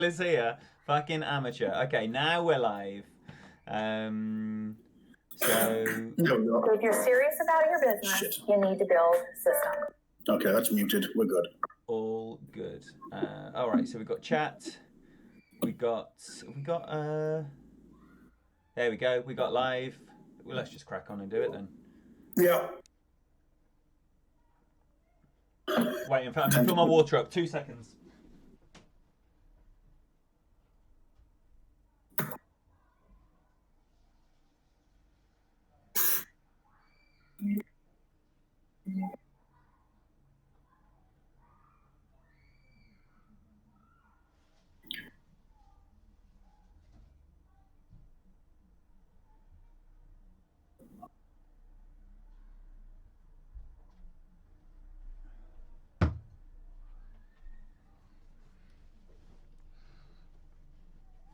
is here. Fucking amateur. Okay, now we're live. So No. If you're serious about your business, Shit. you need to build system. Okay, that's muted. We're good. all good. All right. So we got chat. We got. There we go. We got live. Well, let's just crack on and do it then. Yeah. Wait, in fact, I'm gonna fill my water up. 2 seconds.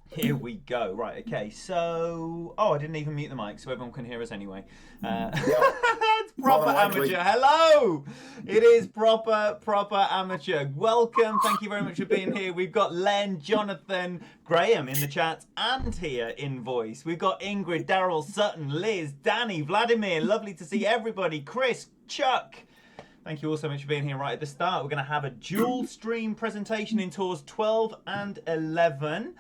Here we go. Right, okay. So, I didn't even mute the mic, so everyone can hear us anyway. It's proper amateur. Hello! It is proper amateur. Welcome. Thank you very much for being here. We've got Len, Jonathan, Graham in the chat and here in voice. We've got Ingrid, Daryl, Sutton, Liz, Danny, Vladimir. Lovely to see everybody. Chris, Chuck. Thank you all so much for being here right at the start. We're going to have a dual stream presentation in tours 12 and 11.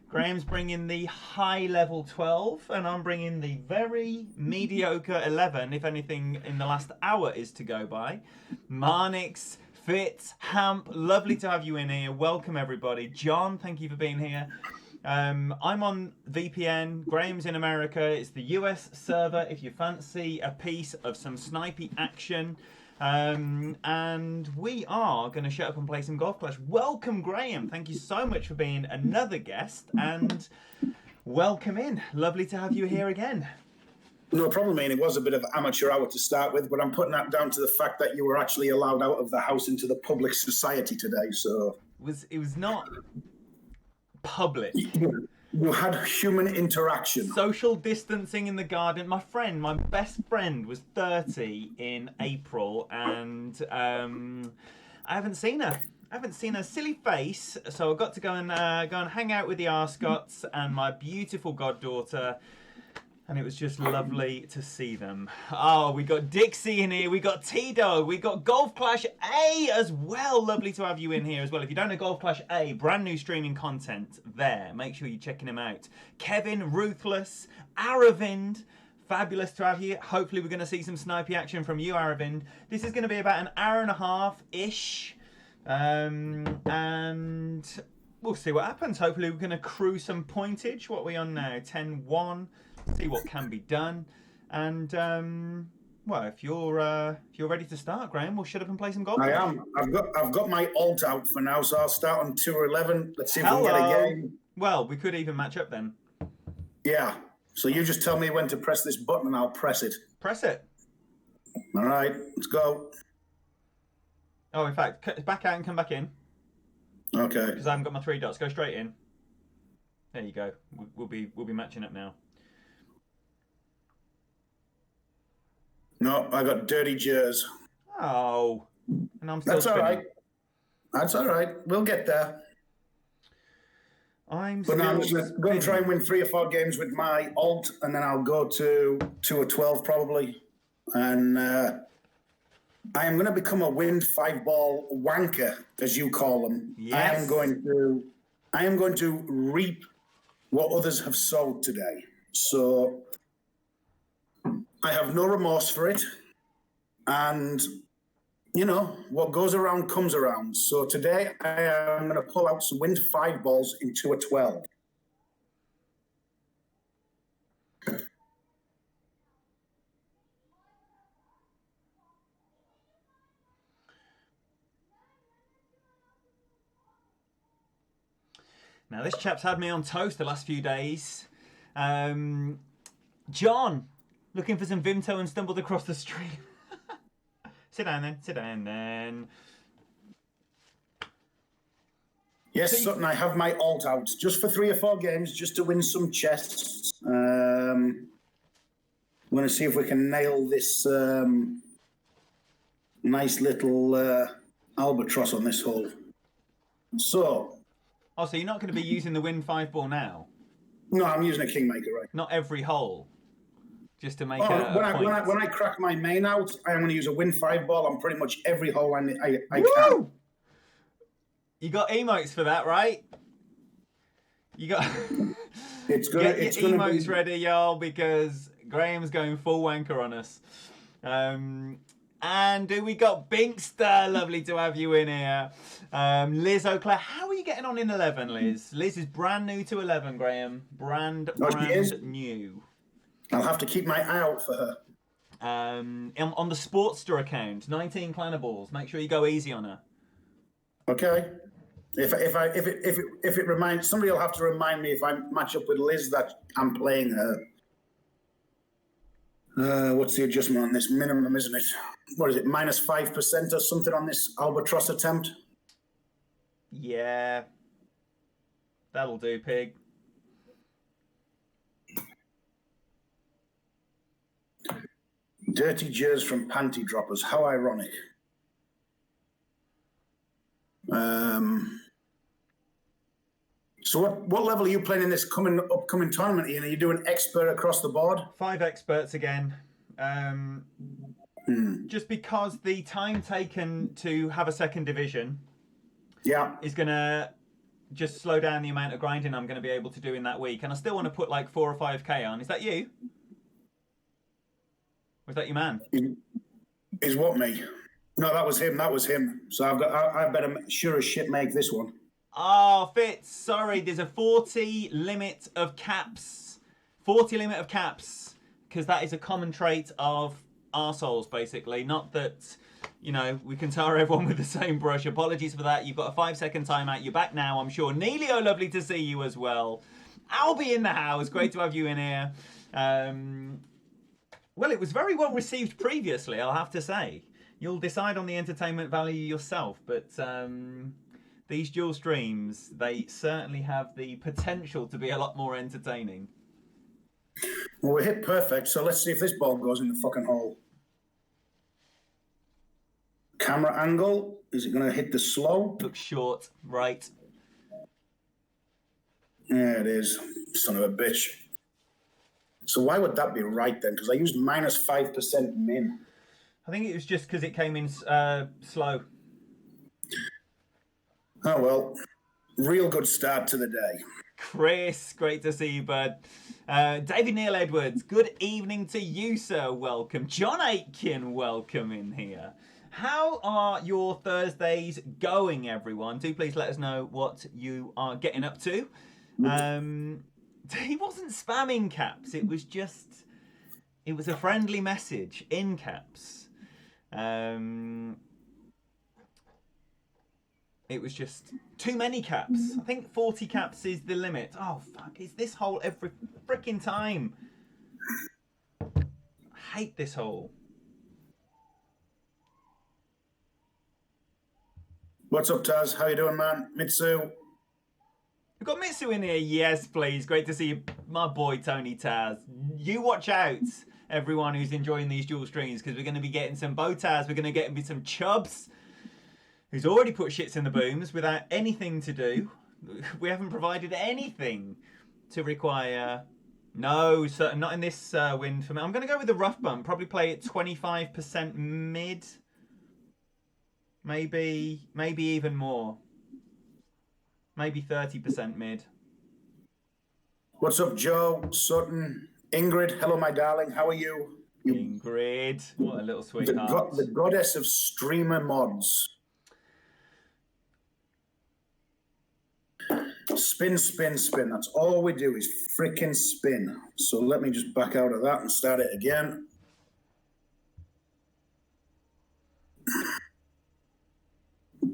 Graham's bringing the high level 12 and I'm bringing the very mediocre 11, if anything in the last hour is to go by. Marnix, Fitz, Hamp, lovely to have you in here. Welcome everybody. John, thank you for being here. I'm on VPN, Graham's in America. It's the US server if you fancy a piece of some snipey action. And we are going to shut up and play some Golf Clash. Welcome, Graham. Thank you so much for being another guest. And welcome in. Lovely to have you here again. No problem, Ian. It was a bit of amateur hour to start with, but I'm putting that down to the fact that you were actually allowed out of the house into the public society today. So It was not public. You had human interaction. Social distancing in the garden. My best friend was 30 in April, and I haven't seen her. I haven't seen her silly face, so I got to go and hang out with the Arscots and my beautiful goddaughter, and it was just lovely to see them. Oh, we got Dixie in here, we got T-Dog, we got Golf Clash A as well. Lovely to have you in here as well. If you don't know Golf Clash A, brand new streaming content there. Make sure you're checking him out. Kevin, Ruthless, Aravind, fabulous to have you. Hopefully we're going to see some snipey action from you, Aravind. This is going to be about an hour and a half-ish. And we'll see what happens. Hopefully we're going to accrue some pointage. What are we on now? 10-1. See what can be done, and well, if you're ready to start, Graham, we'll shut up and play some golf. I am. I've got my alt out for now, so I'll start on tour 11. Let's see if we can get a game. Well, we could even match up then. Yeah. So you just tell me when to press this button, and I'll press it. Press it. All right, let's go. Oh, in fact, back out and come back in. Okay. Because I haven't got my 3 dots. Go straight in. There you go. We'll be matching up now. No, I got dirty jers. Oh, and I'm still That's spinning. all right. That's all right. We'll get there. I'm just going to try and win 3 or 4 games with my alt, and then I'll go to 2 or 12 probably. And I am going to become a wind 5-ball wanker, as you call them. Yes. I am going to reap what others have sowed today. So I have no remorse for it. And, you know, what goes around comes around. So today I am going to pull out some wind 5 balls into a 12. Now, this chap's had me on toast the last few days. John, looking for some Vimto and stumbled across the stream. Sit down then. Yes, Sutton, I have my alt out just for 3 or 4 games, just to win some chests. I'm going to see if we can nail this nice little albatross on this hole. So, Oh, so you're not going to be using the Win 5 ball now? No, I'm using a Kingmaker, right? Not every hole, just to make a when point. I crack my main out, I'm going to use a Win 5 ball on pretty much every hole I Woo! can. You got emotes for that, right? You got It's gonna, get your emotes ready, y'all, because Graham's going full wanker on us. And we got Binkster, lovely to have you in here. Liz O'Clair, how are you getting on in 11, Liz? Liz is brand new to 11, Graham. Brand new. I'll have to keep my eye out for her. On the Sportster account, 19 Clanables. Make sure you go easy on her. Okay. If it reminds, somebody will have to remind me if I match up with Liz that I'm playing her. What's the adjustment on this? Minimum, isn't it? What is it? Minus 5% or something on this albatross attempt? Yeah. That'll do, pig. Dirty jers from panty droppers. How ironic. So what level are you playing in this upcoming tournament, Ian? Are you doing expert across the board? 5 experts again. Just because the time taken to have a second division is going to just slow down the amount of grinding I'm going to be able to do in that week. And I still want to put like 4 or 5k on. Is that you? Was that your man? Is what me? No, that was him. So I better sure as shit make this one. Oh, Fitz, sorry, there's a 40 limit of caps. 40 limit of caps. Because that is a common trait of arseholes, basically. Not that, you know, we can tar everyone with the same brush. Apologies for that. You've got a 5-second timeout. You're back now, I'm sure. Neelio, lovely to see you as well. Albie in the house. Great to have you in here. Well, it was very well received previously, I'll have to say. You'll decide on the entertainment value yourself, but these dual streams, they certainly have the potential to be a lot more entertaining. Well, we hit perfect, so let's see if this ball goes in the fucking hole. Camera angle, is it going to hit the slope? Looks short, right. Yeah, it is. Son of a bitch. So why would that be right then? Because I used minus 5% min. I think it was just because it came in slow. Oh, well. Real good start to the day. Chris, great to see you, bud. David Neil Edwards, good evening to you, sir. Welcome. John Aitken, welcome in here. How are your Thursdays going, everyone? Do please let us know what you are getting up to. He wasn't spamming caps. It was a friendly message in caps. It was just too many caps. I think 40 caps is the limit. Oh, fuck. Is this hole every freaking time? I hate this hole. What's up, Taz? How you doing, man? Mitsu? We've got Mitsu in here. Yes, please. Great to see you, my boy, Tony Taz. You watch out, everyone who's enjoying these dual streams, because we're going to be getting some Botaz. We're going to get some Chubs, who's already put shits in the booms without anything to do. We haven't provided anything to require... No, not in this wind for me. I'm going to go with the rough bump. Probably play it 25% mid. Maybe even more. Maybe 30% mid. What's up, Joe, Sutton, Ingrid? Hello, my darling. How are you? Ingrid. What a little sweetheart. The goddess of streamer mods. Spin, spin, spin. That's all we do is freaking spin. So let me just back out of that and start it again.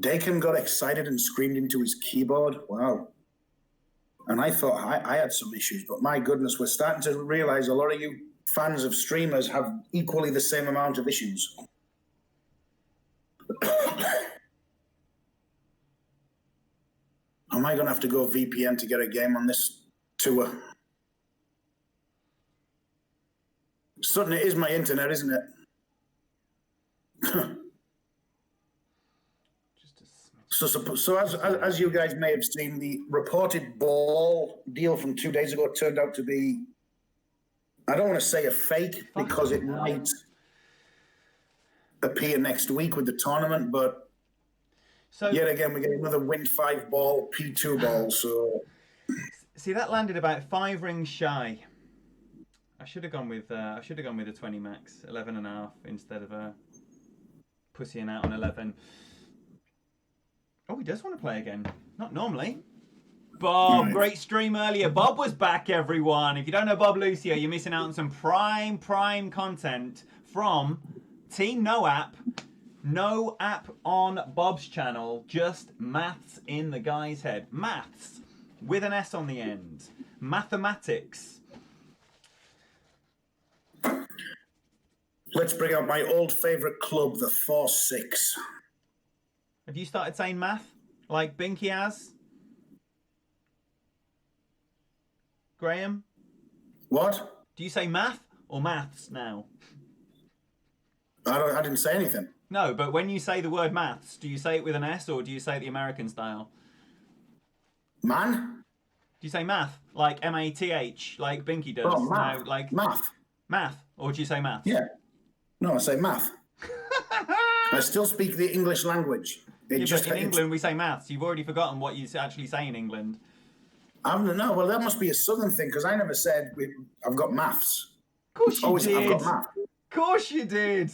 Dakin got excited and screamed into his keyboard. Wow. And I thought I had some issues, but my goodness, we're starting to realize a lot of you fans of streamers have equally the same amount of issues. Am I going to have to go VPN to get a game on this tour? Sutton, it is my internet, isn't it? So as you guys may have seen, the reported ball deal from 2 days ago turned out to be, I don't want to say a fake because it might appear next week with the tournament, but yet again we get another Wind 5 ball, P2 ball. So see, that landed about 5 rings shy. I should have gone with a 20 max, 11.5 instead of pussying out on 11. Oh, he does want to play again. Not normally. Bob, great stream earlier. Bob was back, everyone. If you don't know Bob Lucio, you're missing out on some prime content from Team No App. No app on Bob's channel. Just maths in the guy's head. Maths with an S on the end. Mathematics. Let's bring out my old favourite club, the 4-6. Have you started saying math like Binky has? Graham? What? Do you say math or maths now? I didn't say anything. No, but when you say the word maths, do you say it with an S or do you say it the American style? Man? Do you say math like M-A-T-H like Binky does? Oh, math. No, like math. Math, or do you say maths? Yeah. No, I say math. I still speak the English language. But in England we say maths. You've already forgotten what you actually say in England. I don't know. Well, that must be a southern thing because I never said I've got maths. Of course you did. I've got math. Of course you did.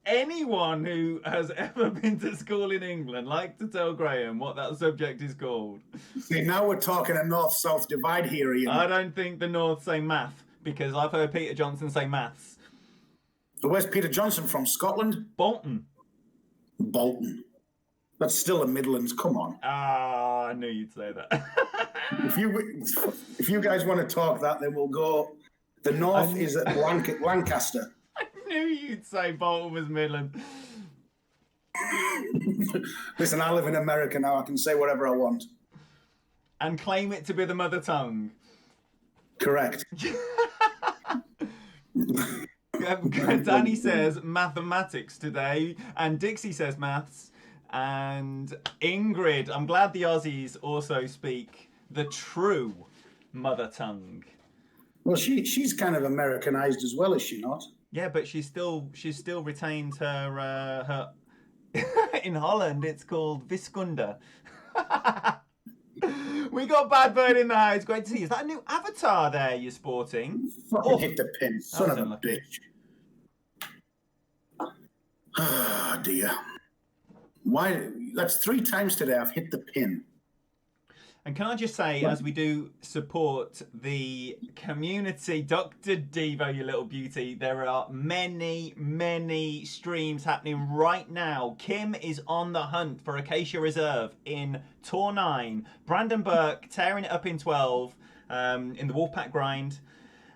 Anyone who has ever been to school in England like to tell Graham what that subject is called. See, now we're talking a north-south divide here, Ian. I don't think the North say math because I've heard Peter Johnson say maths. Where's Peter Johnson from? Scotland? Bolton. That's still the Midlands. Come on. Ah, I knew you'd say that. If you guys want to talk that, then we'll go. The North is at Lancaster. I knew you'd say Bolton was Midland. Listen, I live in America now. I can say whatever I want. And claim it to be the mother tongue. Correct. Danny says mathematics today, and Dixie says maths, and Ingrid, I'm glad the Aussies also speak the true mother tongue. Well, she's kind of Americanized as well, is she not? Yeah, but she's still retained her in Holland it's called Viscunda. We got Bad Bird in the house. Great to see you. Is that a new avatar there you're sporting? Fucking hit the pin, son of a bitch. Ah, dear. Why? That's 3 times today I've hit the pin. And can I just say, as we do support the community, Dr. Devo, you little beauty, there are many streams happening right now. Kim is on the hunt for Acacia Reserve in Tour 9. Brandon Burke tearing it up in 12 in the Wolfpack grind.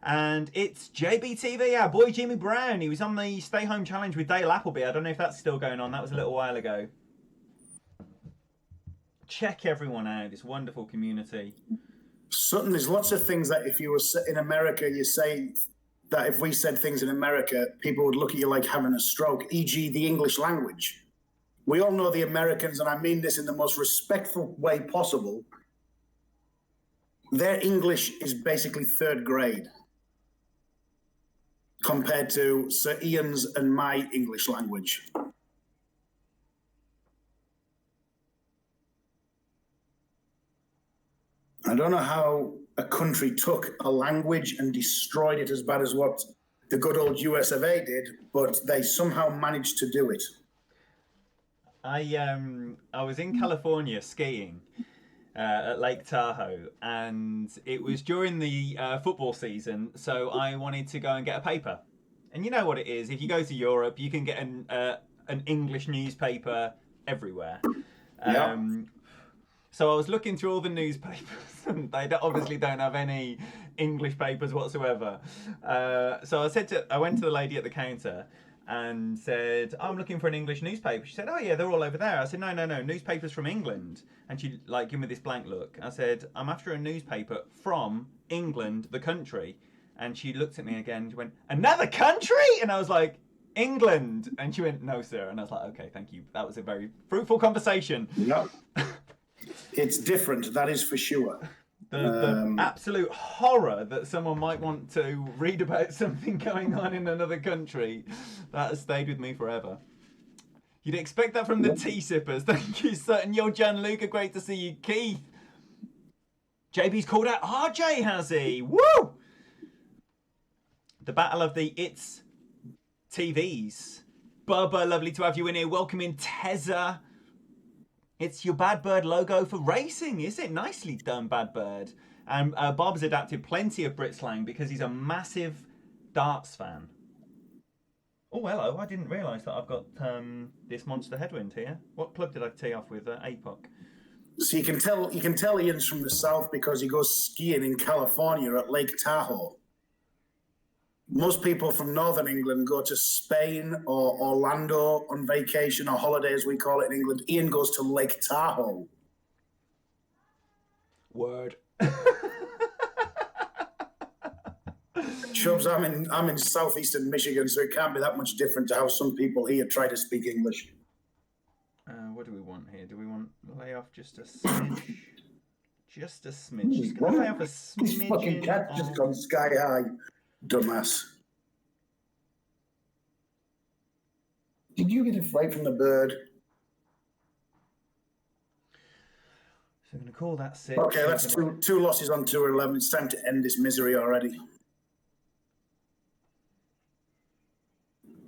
And it's JBTV, our boy Jimmy Brown. He was on the Stay Home Challenge with Dale Appleby. I don't know if that's still going on. That was a little while ago. Check everyone out. This wonderful community. Sutton, there's lots of things that if you were in America, you say that if we said things in America, people would look at you like having a stroke, e.g. the English language. We all know the Americans, and I mean this in the most respectful way possible, their English is basically 3rd grade compared to Sir Ian's and my English language. I don't know how a country took a language and destroyed it as bad as what the good old US of A did, but they somehow managed to do it. I was in California skiing at Lake Tahoe, and it was during the football season, so I wanted to go and get a paper. And you know what it is, if you go to Europe, you can get an English newspaper everywhere. Yeah. So I was looking through all the newspapers, and they obviously don't have any English papers whatsoever. So I went to the lady at the counter and said, I'm looking for an English newspaper. She said, oh yeah, they're all over there. I said, no, newspapers from England. And she gave me this blank look. I said, I'm after a newspaper from England, the country. And she looked at me again and she went, another country? And I was like, England. And she went, no, sir. And I was like, okay, thank you. That was a very fruitful conversation. No, it's different. That is for sure. The absolute horror that someone might want to read about something going on in another country, that has stayed with me forever. You'd expect that from the tea sippers. Thank you, sir. And yo, Gianluca, great to see you. Keith. JB's called out RJ, has he? Woo! The battle of the It's TVs. Bubba, lovely to have you in here. Welcome in, Tezza. It's your Bad Bird logo for racing, is it? Nicely done, Bad Bird. And Bob's adapted plenty of Brit slang because he's a massive darts fan. Oh, hello. I didn't realise that I've got this monster headwind here. What club did I tee off with? APOC. So you can tell Ian's from the south because he goes skiing in California at Lake Tahoe. Most people from northern England go to Spain or Orlando on vacation or holiday, as we call it in England. Ian goes to Lake Tahoe. Word. Chubs, I'm in southeastern Michigan, so it can't be that much different to how some people here try to speak English. What do we want here? Do we want lay off just a smidge? Just a smidge. Just gonna lay off a smidge. This fucking cat's just gone sky high, dumbass. Did you get a flight from the bird? So I'm going to call that 6. Okay, that's two losses on Tour 11. It's time to end this misery already.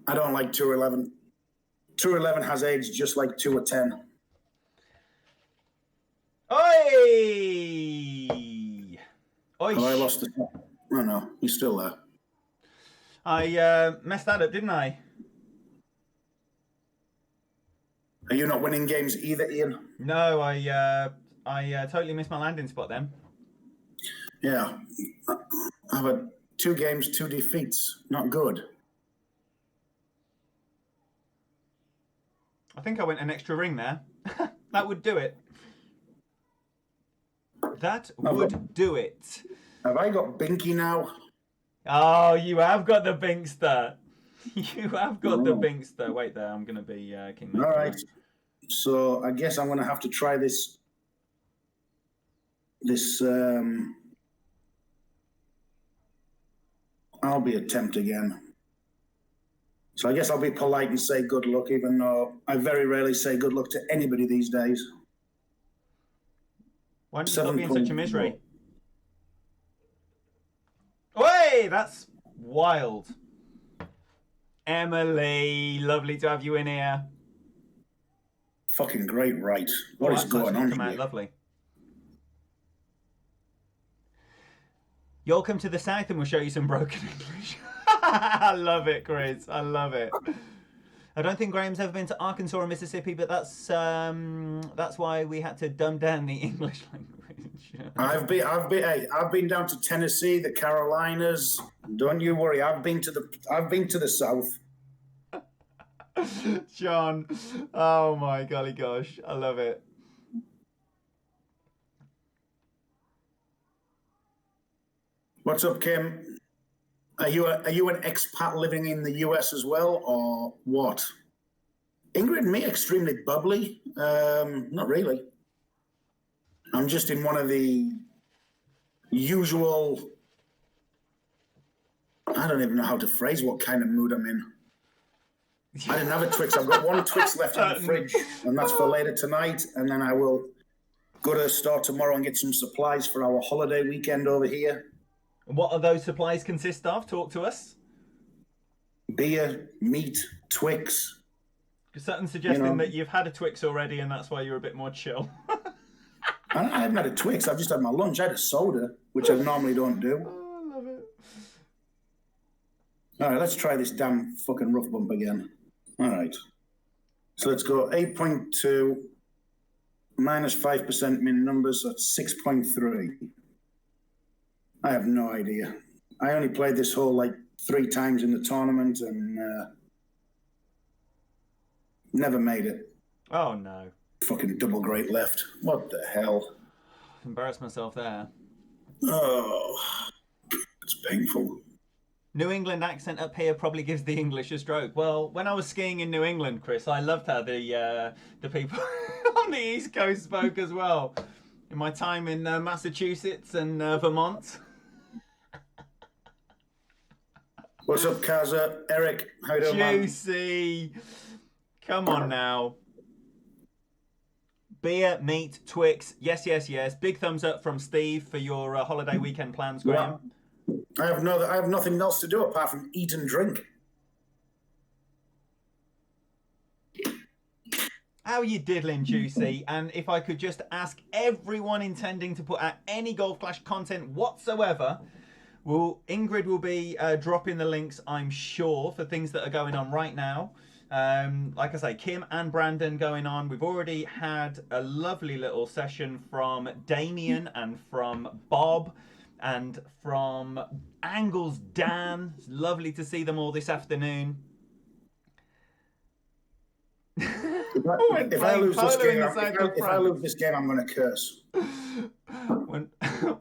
I don't like Tour 11. Tour 11 has aged just like Tour 10. Oi! Oi! Oh, I lost it. Oh, no, he's still there. I messed that up, didn't I? Are you not winning games either, Ian? No, I totally missed my landing spot then. Yeah. I've had 2 games, 2 defeats. Not good. I think I went an extra ring there. That would do it. That would do it. Have I got Binky now? Oh, you have got the Binkster. You have got the Binkster. Wait there, I'm going to be King. All right. So I guess I'm going to have to try this. I'll be attempt again. So I guess I'll be polite and say good luck, even though I very rarely say good luck to anybody these days. Why don't you stop being such a misery? Oi, that's wild. Emily, lovely to have you in here. Fucking great, right? What is going on here? Lovely. You'll come to the south and we'll show you some broken English. I love it, Chris. I love it. I don't think Graham's ever been to Arkansas or Mississippi, but that's why we had to dumb down the English language. I've been down to Tennessee, the Carolinas. Don't you worry. I've been to the south. John, oh my golly gosh, I love it. What's up, Kim? Are you an expat living in the US as well, or what? Ingrid and me extremely bubbly. Not really. I'm just in one of the usual. I don't even know how to phrase what kind of mood I'm in. I didn't have a Twix. I've got 1 Twix left in the fridge, and that's for later tonight. And then I will go to the store tomorrow and get some supplies for our holiday weekend over here. What are those supplies consist of? Talk to us. Beer, meat, Twix. Sutton's suggesting that you've had a Twix already and that's why you're a bit more chill. I haven't had a Twix. I've just had my lunch. I had a soda, which I normally don't do. Oh, I love it. All right, let's try this damn fucking rough bump again. All right. So let's go 8.2 minus 5% min numbers. So that's 6.3. I have no idea. I only played this hole like 3 times in the tournament and never made it. Oh, no. Fucking double great left. What the hell? Embarrassed myself there. Oh, it's painful. New England accent up here probably gives the English a stroke. Well, when I was skiing in New England, Chris, I loved how the people on the East Coast spoke as well. In my time in Massachusetts and Vermont. What's up, Kaza? Eric, how you doing, man? Juicy. Come on now. Beer, meat, Twix. Yes, yes, yes. Big thumbs up from Steve for your holiday weekend plans, Graham. I have nothing else to do apart from eat and drink. How are you diddling, Juicy? And if I could just ask everyone intending to put out any Golf Clash content whatsoever, Ingrid will be dropping the links, I'm sure, for things that are going on right now. Like I say, Kim and Brandon going on. We've already had a lovely little session from Damien and from Bob and from Angles Dan. It's lovely to see them all this afternoon. If I lose this game, I'm going to curse.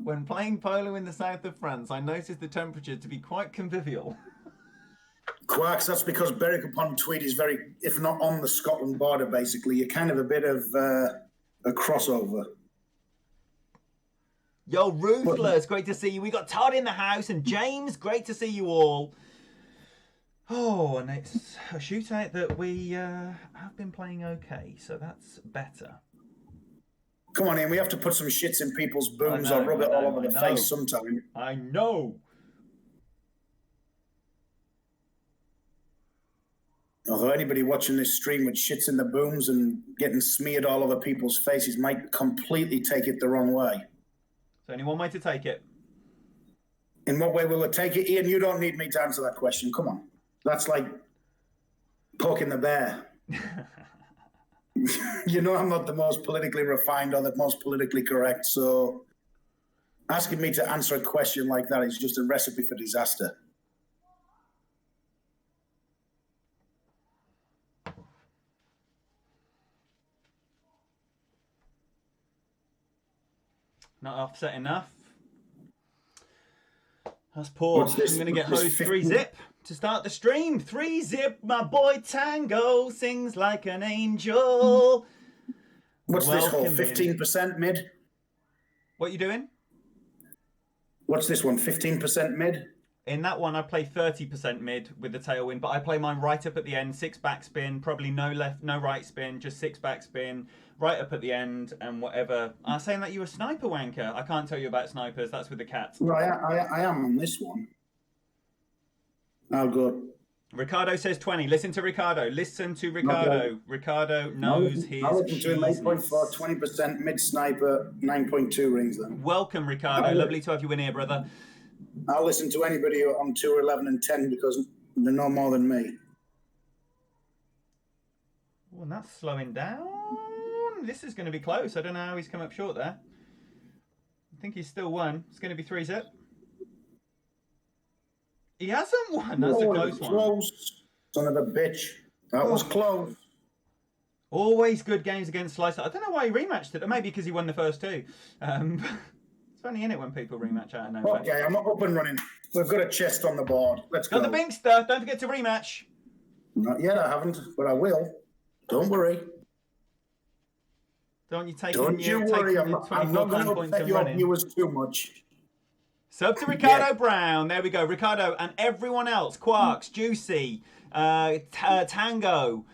When playing polo in the south of France, I noticed the temperature to be quite convivial. Quarks, that's because Berwick upon Tweed is very, if not on the Scotland border, basically. You're kind of a bit of a crossover. Yo, Ruthless, great to see you. We got Todd in the house and James, great to see you all. Oh, and it's a shootout that we have been playing okay, so that's better. Come on in, we have to put some shits in people's booms or rub it all over the face sometime. I know. Although anybody watching this stream with shits in the booms and getting smeared all over people's faces might completely take it the wrong way. So only one way to take it. In what way will it take it? Ian, you don't need me to answer that question. Come on. That's like poking the bear. You know I'm not the most politically refined or the most politically correct, so asking me to answer a question like that is just a recipe for disaster. Not offset enough. That's poor. I'm going to get hosed 3-zip to start the stream. 3-zip, my boy Tango sings like an angel. What's this hole? 15% mid? What are you doing? What's this one? 15% mid? In that one, I play 30% mid with the tailwind, but I play mine right up at the end, 6 backspin, probably no left, no right spin, just 6 backspin, right up at the end, and whatever. I'm saying that you're a sniper wanker. I can't tell you about snipers. That's with the cats. Well, I am on this one. Oh, good. Ricardo says 20. Listen to Ricardo. Listen to Ricardo. Okay. Ricardo knows his I'll listen to him. 8.4, 20% mid sniper, 9.2 rings then. Welcome, Ricardo. Lovely to have you in here, brother. I'll listen to anybody on 2, 11 and 10 because they're no more than me. Oh, and that's slowing down. This is going to be close. I don't know how he's come up short there. I think he's still won. It's going to be 3-zip. He hasn't won. That's a close one. Close. Son of a bitch. That was close. Always good games against Slicer. I don't know why he rematched it. Or maybe because he won the first 2. It's funny, isn't it, when people rematch out of nowhere? Okay, I'm up and running. We've got a chest on the board. Let's go. Got the Binkster. Don't forget to rematch. Not yet, I haven't, but I will. Don't worry. Don't you take Don't you worry, I'm not going to upset your viewers too much. Sub to Ricardo Brown. There we go. Ricardo and everyone else. Quarks, Juicy, Tango,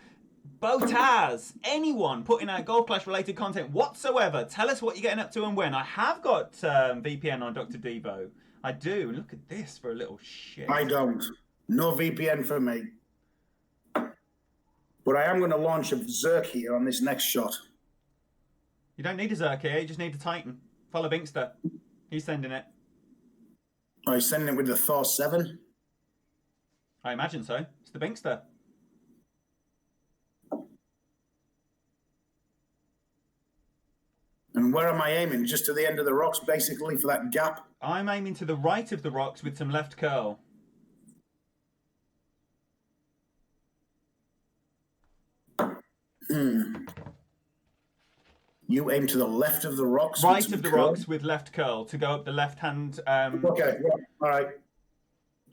Botaz, anyone putting out Golf Clash related content whatsoever. Tell us what you're getting up to and when. I have got VPN on Dr. Devo. I do. Look at this for a little shit. I don't. No VPN for me. But I am going to launch a Zerk here on this next shot. You don't need a Zerk here. You just need a Titan. Follow Binkster. He's sending it. Oh, he's sending it with the Thor 7? I imagine so. It's the Binkster. And where am I aiming? Just to the end of the rocks, basically, for that gap? I'm aiming to the right of the rocks with some left curl. You aim to the left of the rocks? Right of the rocks with left curl to go up the left hand. Okay, yeah. All right.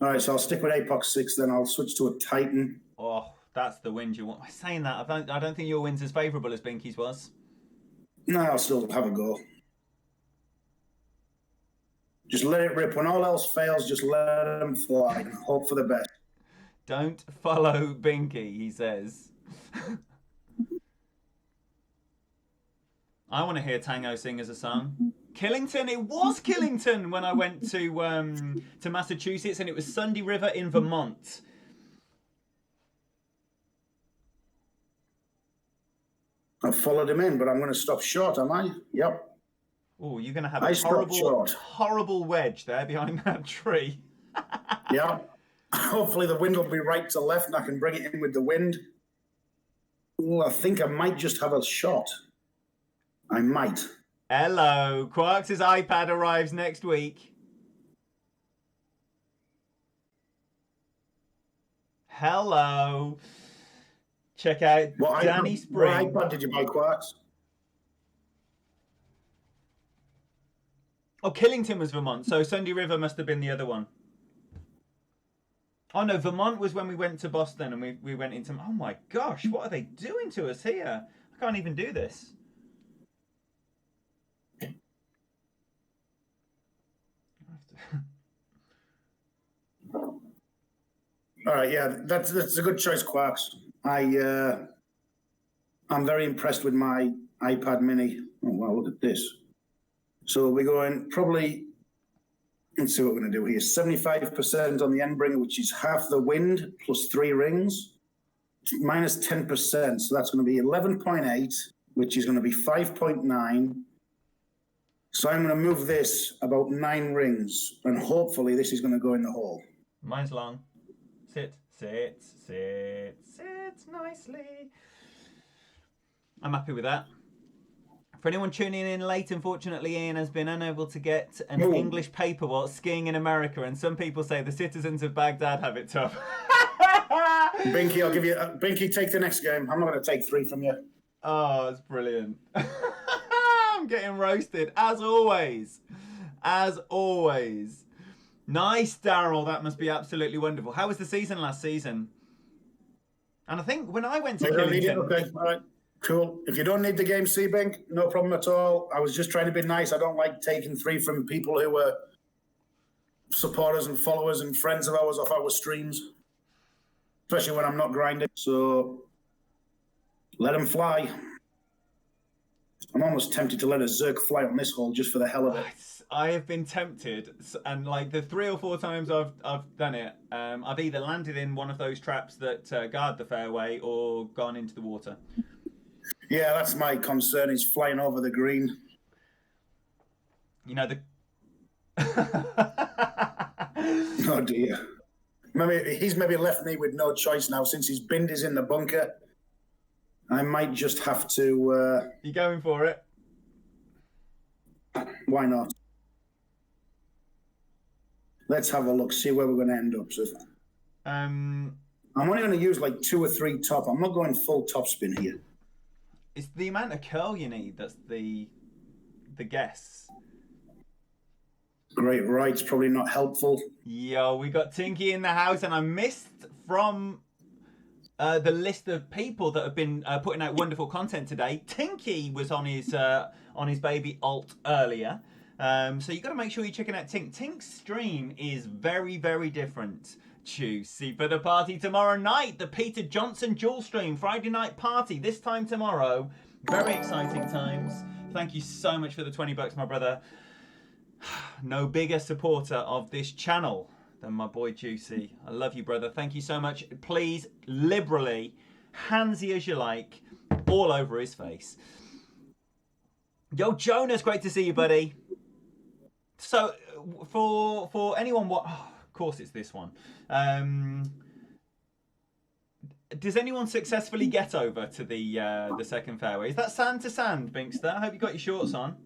All right, so I'll stick with Apox 6, then I'll switch to a Titan. Oh, that's the wind you want. Saying that, I don't think your wind's as favourable as Binky's was. No, I'll still have a go. Just let it rip. When all else fails, just let them fly and hope for the best. Don't follow Binky, he says. I want to hear Tango sing as a song. Killington, it was Killington when I went to Massachusetts, and it was Sunday River in Vermont. I've followed him in, but I'm going to stop short, am I? Yep. Oh, you're going to have a horrible wedge there behind that tree. Yeah. Hopefully the wind will be right to left and I can bring it in with the wind. Ooh, I think I might just have a shot. I might. Hello. Quarks' iPad arrives next week. Hello. Check out Danny Spring. What iPad did you buy, Quarks? Oh, Killington was Vermont, so Sunday River must have been the other one. Oh no, Vermont was when we went to Boston and we went into... Oh my gosh, what are they doing to us here? I can't even do this. All right, yeah, that's a good choice, Quarks. I'm very impressed with my iPad Mini. Oh wow, look at this. So we're going probably, let's see what we're going to do here. 75% on the end bringer, which is half the wind plus 3 rings, minus 10%. So that's going to be 11.8, which is going to be 5.9. So I'm going to move this about 9 rings, and hopefully this is going to go in the hole. Mine's long. Sit nicely. I'm happy with that. For anyone tuning in late, unfortunately, Ian has been unable to get an English paper while skiing in America, and some people say the citizens of Baghdad have it tough. Binky, I'll give you... Binky, take the next game. I'm not going to take 3 from you. Oh, it's brilliant. I'm getting roasted, as always. As always. Nice, Daryl. That must be absolutely wonderful. How was the season last season? And I think when I went to Killington... Okay, all right. Cool. If you don't need the game, C-Bink, no problem at all. I was just trying to be nice. I don't like taking 3 from people who were supporters and followers and friends of ours off our streams, especially when I'm not grinding. So let them fly. I'm almost tempted to let a Zerg fly on this hole just for the hell of it. I have been tempted, and like the 3 or 4 times I've done it, I've either landed in one of those traps that guard the fairway or gone into the water. Yeah, that's my concern. He's flying over the green. You know, Oh, dear. He's maybe left me with no choice now since his bind is in the bunker. I might just have to... You going for it? Why not? Let's have a look, see where we're going to end up. So, I'm only going to use like 2 or 3 top. I'm not going full topspin here. It's the amount of curl you need that's the guess. Great right's probably not helpful. Yo, we got Tinky in the house, and I missed from the list of people that have been putting out wonderful content today. Tinky was on his baby alt earlier. So you got to make sure you're checking out Tink. Tink's stream is very, very different. Juicy for the party tomorrow night. The Peter Johnson dual stream. Friday night party. This time tomorrow. Very exciting times. Thank you so much for the $20, my brother. No bigger supporter of this channel than my boy Juicy. I love you, brother. Thank you so much. Please, liberally, handsy as you like, all over his face. Yo, Jonas, great to see you, buddy. So, for anyone, of course it's this one. Does anyone successfully get over to the second fairway? Is that sand to sand, Binkster? I hope you got your shorts on.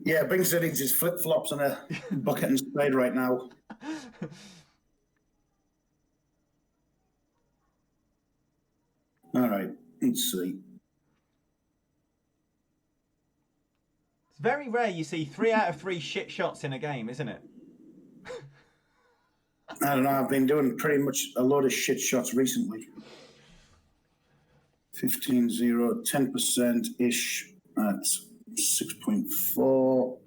Yeah, Binkster needs his flip-flops and a bucket and spade right now. All right, let's see. It's very rare you see 3 out of 3 shit shots in a game, isn't it? I don't know. I've been doing pretty much a lot of shit shots recently. 15-0, 10% ish at 6.4.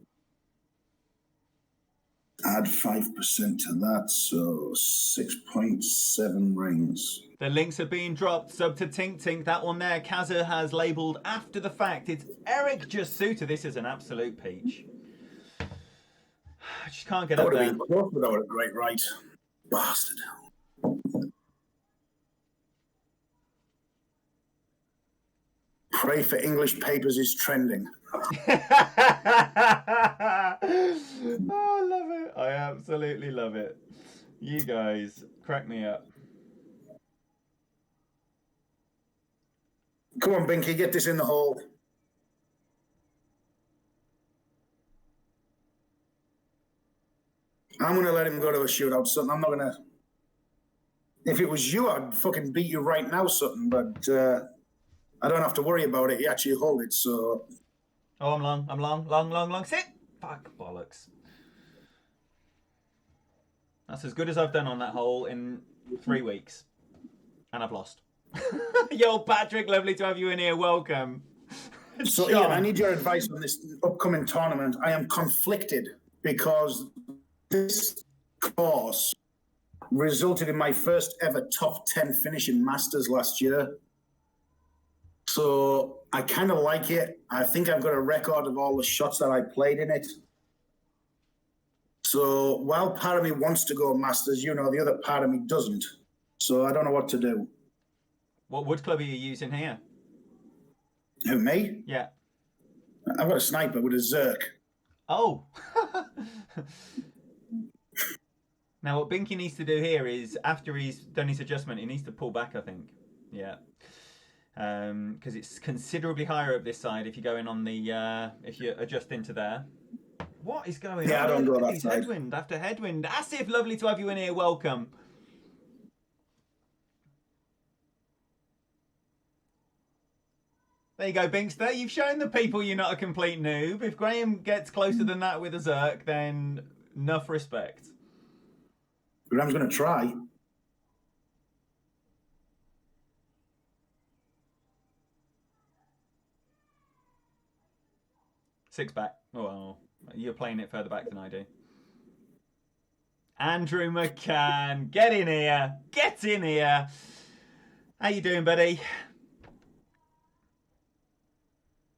Add 5% to that, so 6.7 rings. The links are being dropped. Sub to Tink Tink. That one there, Kaza has labelled after the fact. It's Eric Jasuta. This is an absolute peach. I just can't get up there. That would have been close, but that would have great right. Bastard. Pray for English papers is trending. Oh, I love it. I absolutely love it. You guys crack me up. Come on, Binky, get this in the hole. I'm going to let him go to a shootout, son. I'm not going to... If it was you, I'd fucking beat you right now, something, but I don't have to worry about it. You actually hold it, so... Oh, I'm long. Sit! Fuck, bollocks. That's as good as I've done on that hole in 3 weeks. And I've lost. Yo, Patrick, lovely to have you in here. Welcome. So, Ian, I need your advice on this upcoming tournament. I am conflicted because this course resulted in my first ever top 10 finish in Masters last year. So I kind of like it. I think I've got a record of all the shots that I played in it. So while part of me wants to go Masters, you know, the other part of me doesn't. So I don't know what to do. What wood club are you using here? Who, me? Yeah. I've got a sniper with a Zerk. Oh. Now what Binky needs to do here is, after he's done his adjustment, he needs to pull back, I think. Yeah. Because it's considerably higher up this side if you go in on the, if you adjust into there. What is going on? Yeah, I don't go that side. Headwind after headwind. Asif, lovely to have you in here. Welcome. There you go, Binkster. You've shown the people you're not a complete noob. If Graham gets closer than that with a Zerk, then enough respect. Graham's going to try. Six back. Oh, well, you're playing it further back than I do. Andrew McCann, get in here. Get in here. How you doing, buddy?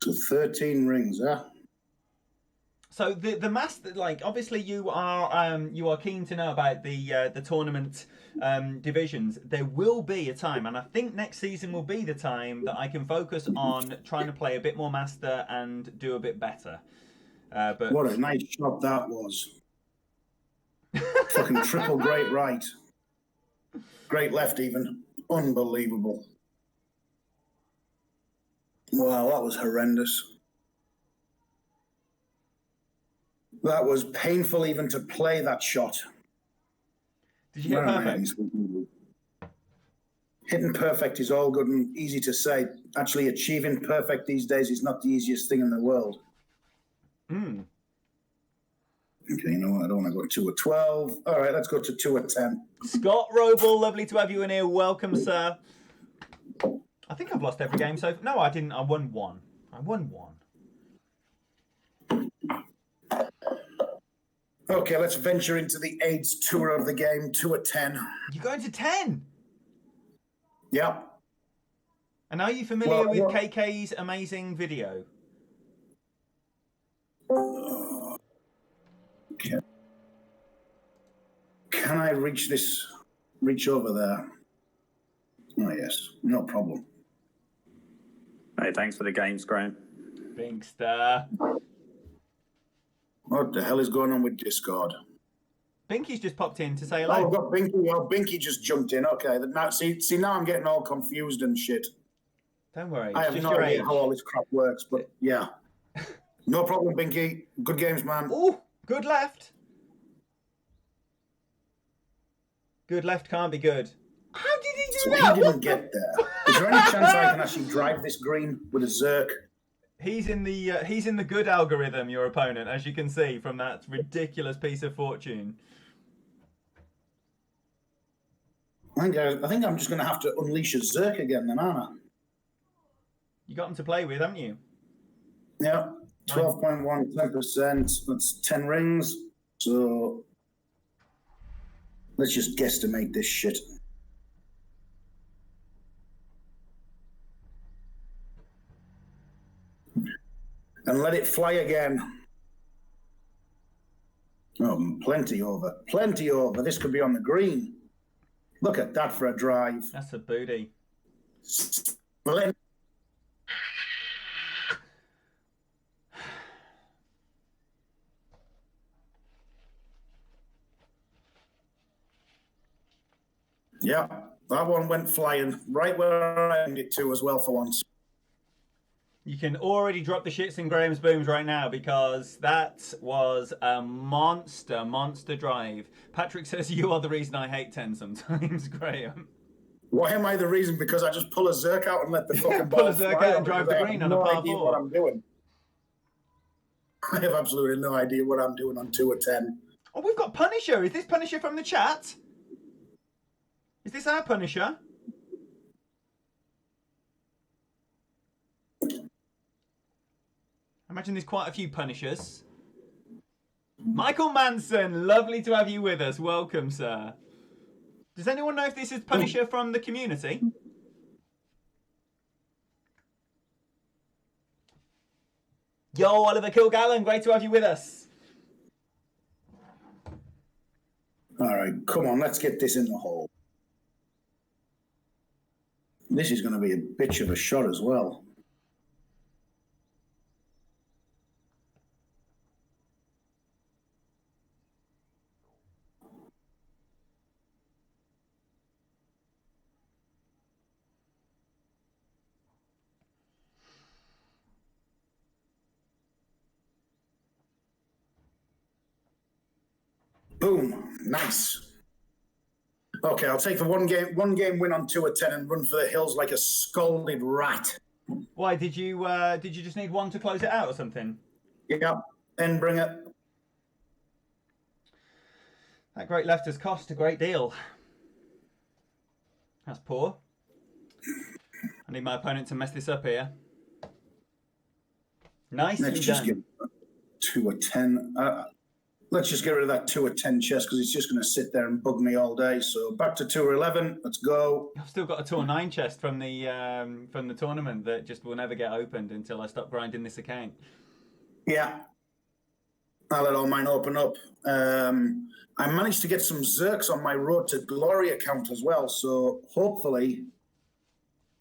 So 13 rings, huh? So the master, like, obviously you are keen to know about the tournament divisions. There will be a time, and I think next season will be the time that I can focus on trying to play a bit more master and do a bit better. But what a nice shot that was! Fucking triple great right, great left, even unbelievable. Wow, that was horrendous. That was painful even to play that shot. Did you hit perfect? Hitting perfect is all good and easy to say. Actually, achieving perfect these days is not the easiest thing in the world. Mm. Okay, you know what? I don't want to go 2 of 12. All right, let's go to 2 of 10. Scott Roble, lovely to have you in here. Welcome, sir. I think I've lost every game so far. No, I didn't. I won one. Okay, let's venture into the AIDS tour of the game. 2 of 10. You're going to 10? Yep. And are you familiar with KK's amazing video? Okay. Can I reach over there? Oh, yes. No problem. Hey, thanks for the games, Graham. Binkster. What the hell is going on with Discord? Binky's just popped in to say hello. Oh, I've got Binky. Oh, Binky just jumped in. Okay. Now, see, now I'm getting all confused and shit. Don't worry. I have no idea how all this crap works, but yeah. No problem, Binky. Good games, man. Oh, good left. Good left can't be good. How did he do that? He didn't get there. Is there any chance I can actually drive this green with a Zerk? He's in the good algorithm, your opponent, as you can see from that ridiculous piece of fortune. I think I'm just going to have to unleash a Zerk again then, aren't I? You got them to play with, haven't you? Yeah, 12.1, 10%. That's 10 rings. So let's just guesstimate this shit. And let it fly again. Oh, plenty over. Plenty over. This could be on the green. Look at that for a drive. That's a booty. Yeah, that one went flying right where I aimed it to as well for once. You can already drop the shits in Graham's booms right now because that was a monster drive. Patrick says you are the reason I hate 10 sometimes, Graham. Why am I the reason? Because I just pull a Zerk out and let the fucking pull ball a Zerk fly out and drive the green on a par 4. I have no idea what I'm doing. I have absolutely no idea what I'm doing on 2 or 10. Oh, we've got Punisher. Is this Punisher from the chat? Is this our Punisher? I imagine there's quite a few Punishers. Michael Manson, lovely to have you with us. Welcome, sir. Does anyone know if this is Punisher from the community? Yo, Oliver Kilgallen, great to have you with us. All right, come on, let's get this in the hole. This is going to be a bitch of a shot as well. Boom, nice. Okay, I'll take the one game win on 2 or 10 and run for the hills like a scalded rat. Why did you just need one to close it out or something? Yeah, and bring it. That great left has cost a great deal. That's poor. I need my opponent to mess this up here. Nicely Let's just done. get 2 or 10. Let's just get rid of that 2 or 10 chest because it's just going to sit there and bug me all day. So back to 2 or 11. Let's go. I've still got a 2 or 9 chest from the tournament that just will never get opened until I stop grinding this account. Yeah. I'll let all mine open up. I managed to get some Zerks on my Road to Glory account as well. So hopefully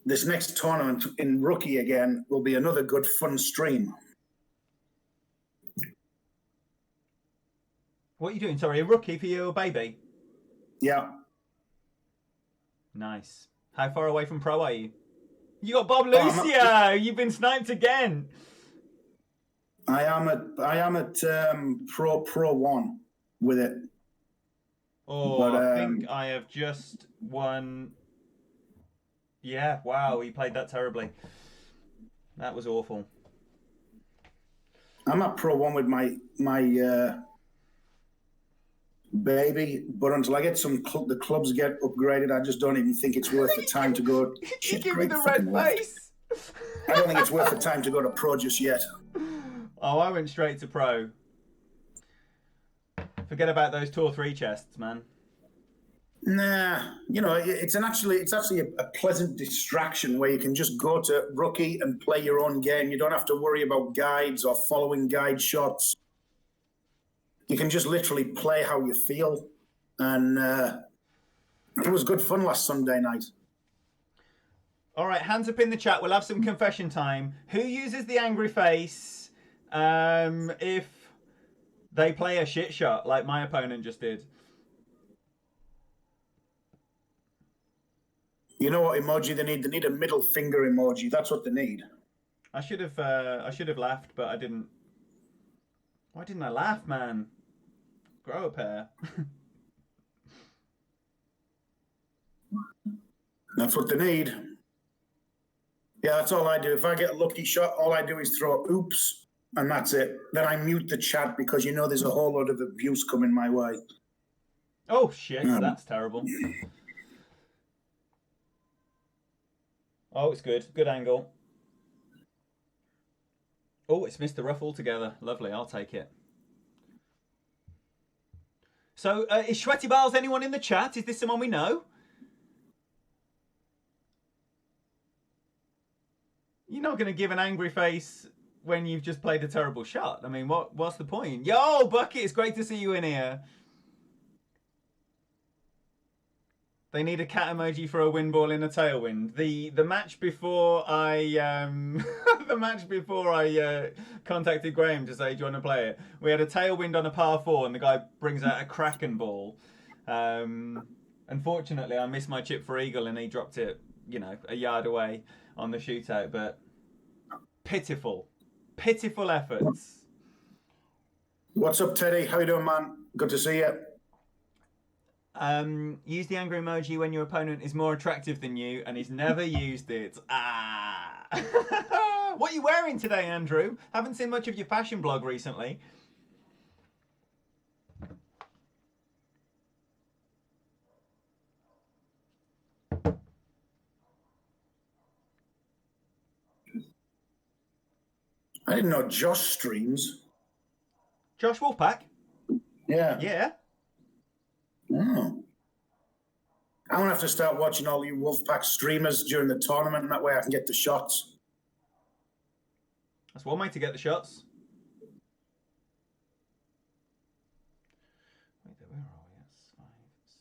this next tournament in Rookie again will be another good fun stream. What are you doing? Sorry, a rookie for your baby? Yeah. Nice. How far away from pro are you? You got Bob Lucia! You've been sniped again! I am at Pro 1 with it. Oh, but, I think I have just won. Yeah, wow, he played that terribly. That was awful. I'm at Pro 1 with my baby, but until I get the clubs get upgraded, I just don't even think it's worth the time to go. You give me the red face. I don't think it's worth the time to go to pro just yet. Oh, I went straight to pro. Forget about those Tour 3 chests, man. Nah, you know, it's actually a pleasant distraction where you can just go to Rookie and play your own game. You don't have to worry about guides or following guide shots. You can just literally play how you feel. And it was good fun last Sunday night. All right, hands up in the chat. We'll have some confession time. Who uses the angry face if they play a shit shot like my opponent just did? You know what emoji they need? They need a middle finger emoji. That's what they need. I should have laughed, but I didn't. Why didn't I laugh, man? Grow a pair. That's what they need. Yeah, that's all I do. If I get a lucky shot, all I do is throw oops, and that's it. Then I mute the chat because you know there's a whole lot of abuse coming my way. Oh shit, that's terrible. Oh, it's good. Good angle. Oh, it's missed the rough altogether. Lovely. I'll take it. So, is Sweaty Bars anyone in the chat? Is this someone we know? You're not going to give an angry face when you've just played a terrible shot. I mean, what's the point? Yo, Bucket, it's great to see you in here. They need a cat emoji for a wind ball in a tailwind. The match before I contacted Graham to say, do you want to play it? We had a tailwind on a par 4 and the guy brings out a Kraken ball. Unfortunately, I missed my chip for eagle and he dropped it, a yard away on the shootout. But pitiful efforts. What's up, Teddy? How you doing, man? Good to see you. Use the angry emoji when your opponent is more attractive than you and he's never used it. Ah! What are you wearing today, Andrew? Haven't seen much of your fashion blog recently. I didn't know Josh streams. Josh Wolfpack? Yeah. Yeah. Oh. I'm going to have to start watching all you Wolfpack streamers during the tournament, and that way I can get the shots. That's one way to get the shots. Wait, where are we? That's 5,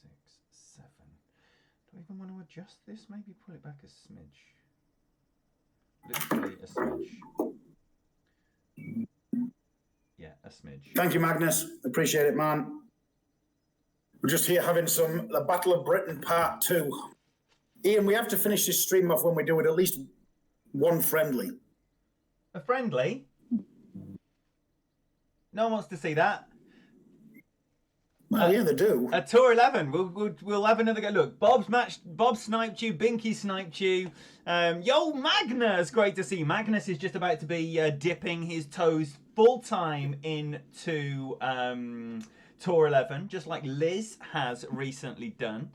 6, 7. Do I even want to adjust this? Maybe pull it back a smidge. Literally a smidge. Yeah, a smidge. Thank you, Magnus. Appreciate it, man. We're just here having the Battle of Britain Part 2. Ian, we have to finish this stream off when we do it, at least one friendly. A friendly? No one wants to see that. Well, yeah, they do. At Tour 11, we'll have another go. Look, Bob sniped you, Binky sniped you. Yo, Magnus, great to see. Magnus is just about to be dipping his toes full time into Tour 11, just like Liz has recently done.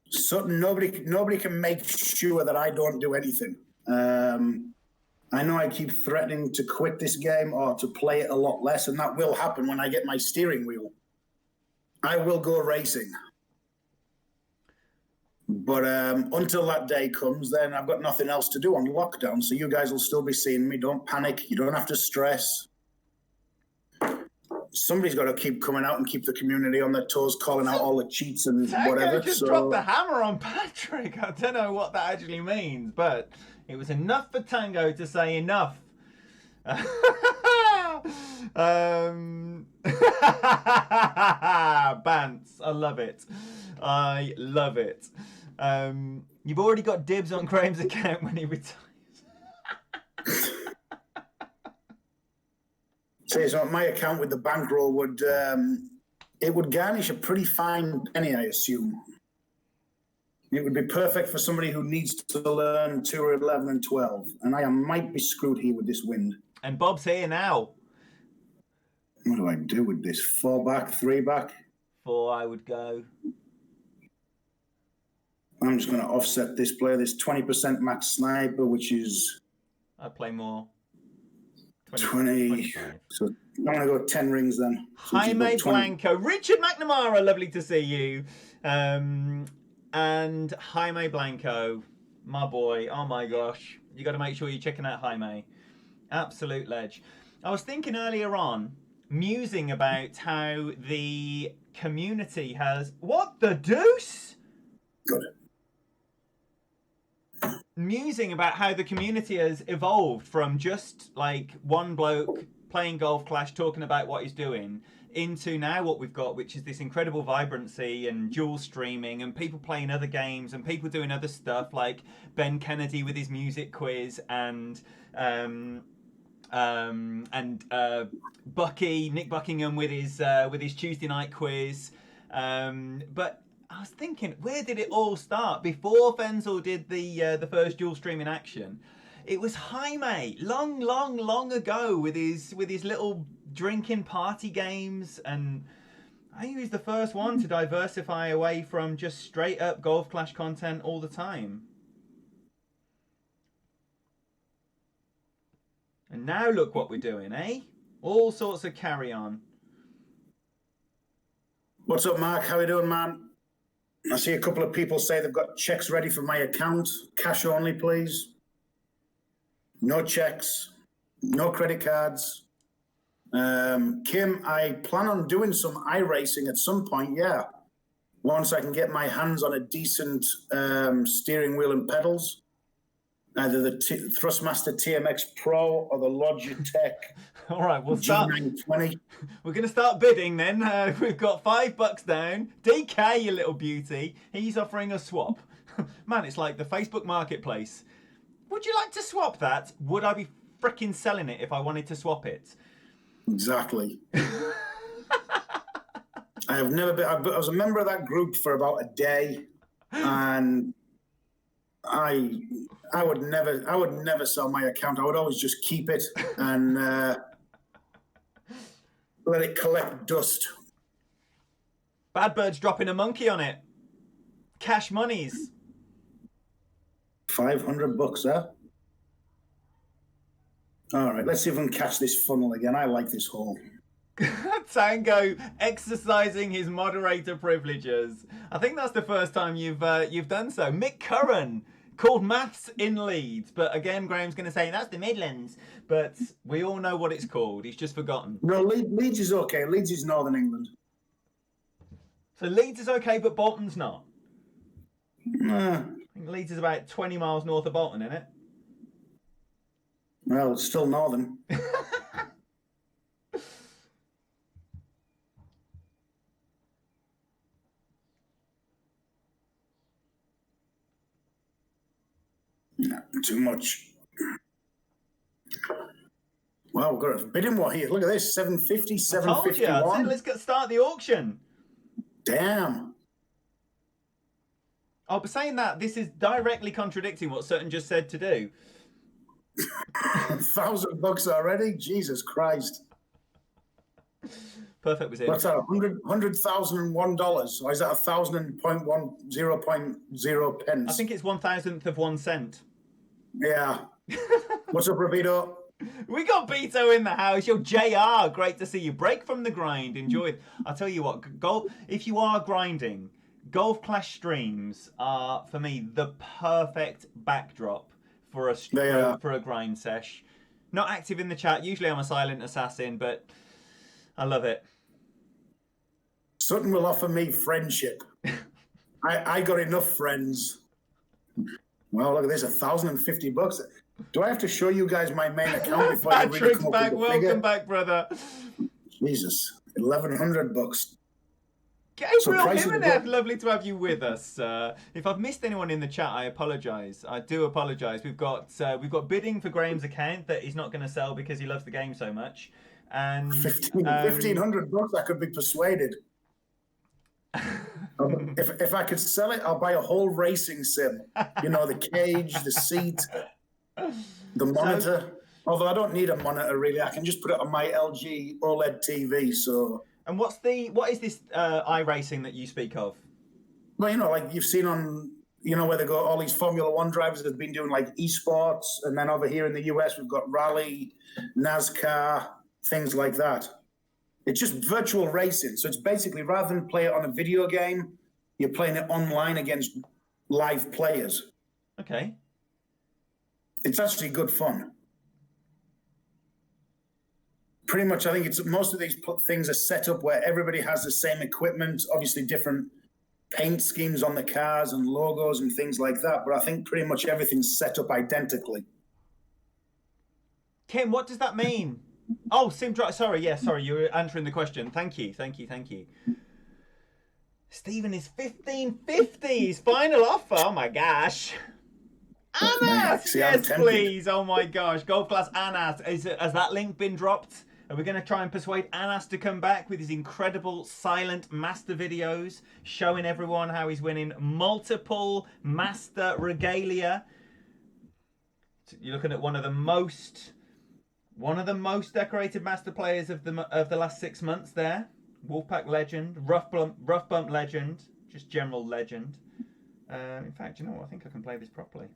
So nobody can make sure that I don't do anything. I know I keep threatening to quit this game or to play it a lot less, and that will happen when I get my steering wheel. I will go racing. But until that day comes, then I've got nothing else to do on lockdown, so you guys will still be seeing me. Don't panic. You don't have to stress. Somebody's got to keep coming out and keep the community on their toes, calling out all the cheats and whatever. Just dropped the hammer on Patrick. I don't know what that actually means, but it was enough for Tango to say enough. Bants, I love it. I love it. You've already got dibs on Graham's account when he retires. So my account with the bankroll would garnish a pretty fine penny, I assume. It would be perfect for somebody who needs to learn Tour 11 and 12. And I might be screwed here with this wind. And Bob's here now. What do I do with this? 4 back, 3 back? 4, I would go. I'm just going to offset this player. This 20% max sniper, which is... I'd play more. 20. 25. So I'm going to go 10 rings then. Jaime Blanco. Richard McNamara, lovely to see you. And Jaime Blanco, my boy. Oh my gosh. You got to make sure you're checking out Jaime. Absolute ledge. I was thinking earlier on, musing about how the community has... What the deuce? Good. Musing about how the community has evolved from just like one bloke playing Golf Clash, talking about what he's doing, into now what we've got, which is this incredible vibrancy and dual streaming and people playing other games and people doing other stuff, like Ben Kennedy with his music quiz and Nick Buckingham with his Tuesday night quiz. But I was thinking, where did it all start? Before Fenzel did the first dual streaming action, it was Jaime, long ago, with his little drinking party games, and I was the first one to diversify away from just straight up Golf Clash content all the time. And now look what we're doing, eh? All sorts of carry on. What's up, Mark? How you doing, man? I see a couple of people say they've got checks ready for my account. Cash only, please. No checks, no credit cards. Kim, I plan on doing some iRacing at some point, yeah. Once I can get my hands on a decent steering wheel and pedals. Either the Thrustmaster TMX Pro or the Logitech All right, we'll start. G920. We're going to start bidding then. We've got $5 down. DK, you little beauty. He's offering a swap. Man, it's like the Facebook Marketplace. Would you like to swap that? Would I be freaking selling it if I wanted to swap it? Exactly. I have never been. I was a member of that group for about a day, and I would never sell my account. I would always just keep it and let it collect dust. Bad Bird's dropping a monkey on it. Cash monies. $500, huh? All right, let's see if we can catch this funnel again. I like this hole. Tango exercising his moderator privileges. I think that's the first time you've done so. Mick Curran called maths in Leeds, but again, Graham's going to say that's the Midlands. But we all know what it's called. He's just forgotten. No, Leeds is okay. Leeds is Northern England. So Leeds is okay, but Bolton's not. Nah. I think Leeds is about 20 miles north of Bolton, isn't it? Well, it's still Northern. Not too much. Wow, we've got a bidding war here. Look at this, 750, I told you. 751. Let's start the auction. Damn. Oh, but saying that, this is directly contradicting what Sutton just said to do. $1,000 already? Jesus Christ. Perfect was it. What's that? $100,001. Or is that 1,000.0.0 pence? I think it's 1,000th of 1 cent. Yeah. What's up, Rabito? We got Beto in the house. Yo, JR, great to see you. Break from the grind. Enjoy it. I'll tell you what, if you are grinding, Golf Clash streams are, for me, the perfect backdrop for a grind sesh. Not active in the chat. Usually I'm a silent assassin, but I love it. Sutton will offer me friendship. I got enough friends. Well, look at this, $1,050. Do I have to show you guys my main account before you really Patrick's come back. up with a Welcome figure? back, brother. Jesus, $1,100. Gabriel Jimenez, lovely to have you with us. If I've missed anyone in the chat, I apologise. I do apologise. We've got bidding for Graham's account that he's not going to sell because he loves the game so much. And $1,500, I could be persuaded. If I could sell it, I'll buy a whole racing sim. You know, the cage, the seat, the monitor. Although I don't need a monitor really, I can just put it on my LG OLED TV. So. And what is this iRacing that you speak of? Well, you know, like you've seen on, you know, where they go, all these Formula One drivers that have been doing like esports, and then over here in the US we've got rally, NASCAR, things like that. It's just virtual racing. So it's basically, rather than play it on a video game, you're playing it online against live players. Okay. It's actually good fun. Pretty much, I think it's most of these things are set up where everybody has the same equipment, obviously different paint schemes on the cars and logos and things like that. But I think pretty much everything's set up identically. Kim, what does that mean? Oh, SimDrive. Sorry, you were answering the question. Thank you. Stephen is 1550. His final offer. Oh my gosh. Anas, yes, please. Oh my gosh. Golf Class Anas. Has that link been dropped? Are we going to try and persuade Anas to come back with his incredible silent master videos showing everyone how he's winning multiple master regalia? You're looking at one of the most decorated master players of the last 6 months there. Wolfpack legend, rough bump legend, just general legend. In fact, you know what? I think I can play this properly.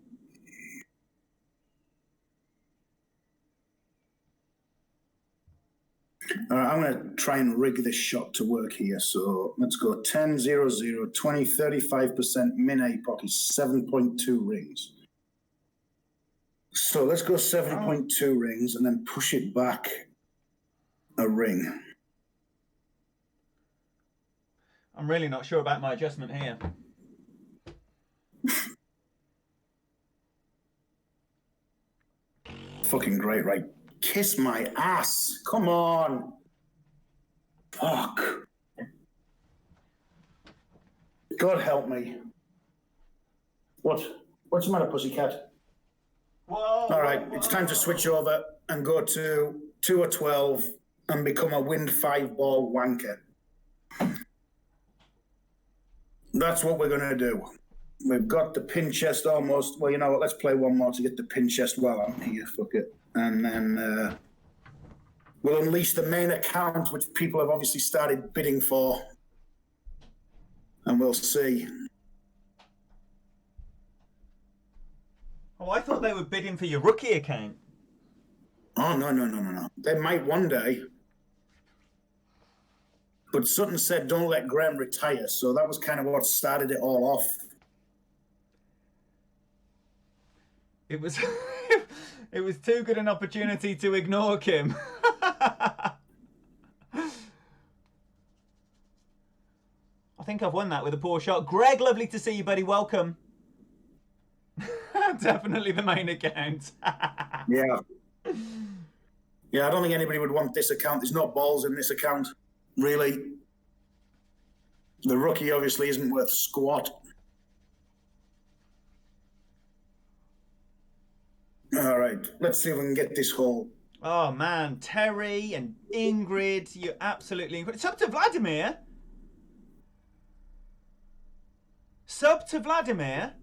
All right, I'm going to try and rig this shot to work here. So let's go 10, 0, 0, 20, 35%, min APOC is 7.2 rings. So let's go 7.2 rings and then push it back a ring. I'm really not sure about my adjustment here. Fucking great, right? Kiss my ass. Come on. Fuck. God help me. What's the matter, pussycat? Whoa, All right, it's time to switch over and go to 2 or 12 and become a wind 5-ball wanker. That's what we're going to do. We've got the pin chest almost. Well, you know what? Let's play one more to get the pin chest while I'm here. Fuck it. And then we'll unleash the main account, which people have obviously started bidding for. And we'll see. Oh, I thought they were bidding for your rookie account. Oh, no. They might one day. But Sutton said, don't let Graham retire. So that was kind of what started it all off. It was it was too good an opportunity to ignore, Kim. I think I've won that with a poor shot. Greg, lovely to see you, buddy. Welcome. Definitely the main account. Yeah. Yeah, I don't think anybody would want this account. There's no balls in this account, really. The rookie obviously isn't worth squat. All right, let's see if we can get this hole. Oh, man. Terry and Ingrid, you're absolutely incredible. Sub to Vladimir. Sub to Vladimir.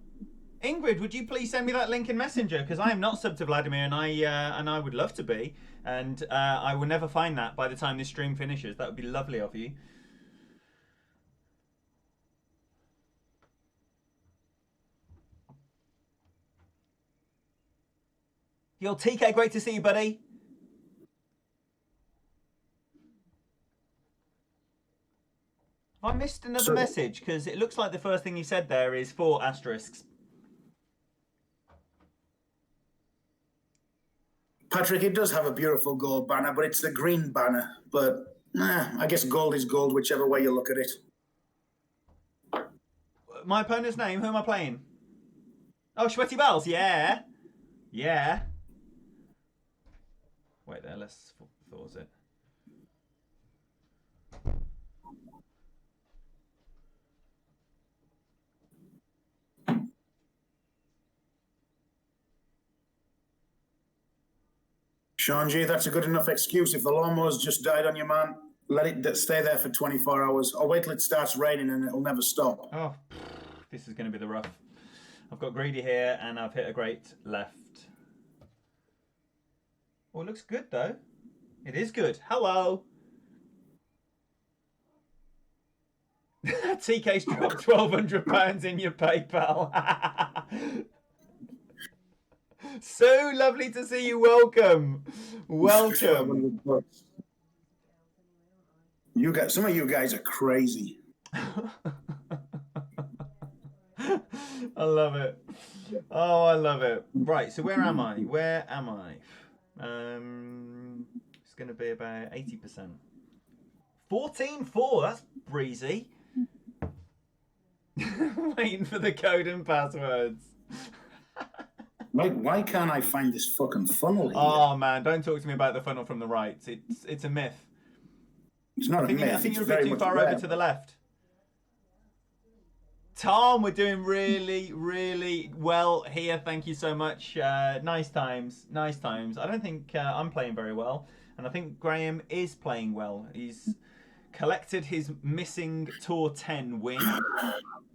Ingrid, would you please send me that link in Messenger? Because I am not sub to Vladimir, and I would love to be. And I will never find that by the time this stream finishes. That would be lovely of you. Yo, TK, great to see you, buddy. Have I missed another message? Because it looks like the first thing you said there is 4 asterisks. Patrick, it does have a beautiful gold banner, but it's the green banner. But I guess gold is gold, whichever way you look at it. My opponent's name? Who am I playing? Oh, Sweaty Bells. Yeah. Yeah. Wait there, let's pause it. Sean G, that's a good enough excuse. If the lawnmower's just died on you, man, let it stay there for 24 hours. Or wait till it starts raining and it'll never stop. Oh, this is going to be the rough. I've got greedy here and I've hit a great left. Oh, it looks good though. It is good. Hello. TK's dropped £1,200 in your PayPal. So lovely to see you. Welcome. Welcome. You guys, some of you guys are crazy. I love it. Oh, I love it. Right, so where am I? Where am I? It's going to be about 80%. 14-4, that's breezy. Waiting for the code and passwords. Why can't I find this fucking funnel here? Oh man, don't talk to me about the funnel from the right. It's a myth. It's not a myth. I think you're a bit too far over to the left. Tom, we're doing really, really well here. Thank you so much. Nice times. Nice times. I don't think I'm playing very well. And I think Graham is playing well. He's collected his missing Tour 10 win.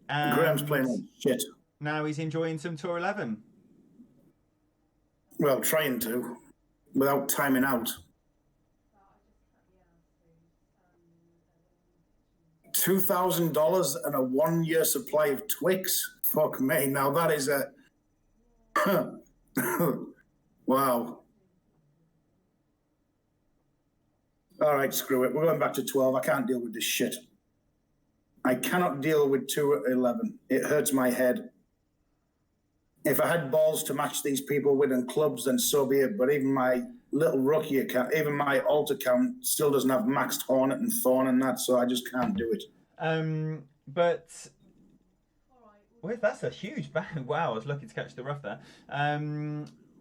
Graham's playing like shit. Now he's enjoying some Tour 11. Well, trying to, without timing out. $2,000 and a 1-year supply of Twix. Fuck me. Now that is a wow. All right, screw it. We're going back to 12. I can't deal with this shit. I cannot deal with 2 at 11. It hurts my head. If I had balls to match these people with and clubs, then so be it. But even my little rookie account, even my alt account still doesn't have maxed Hornet and Thorn and that, so I just can't do it. But well, that's a huge bang. Wow, I was lucky to catch the rough there.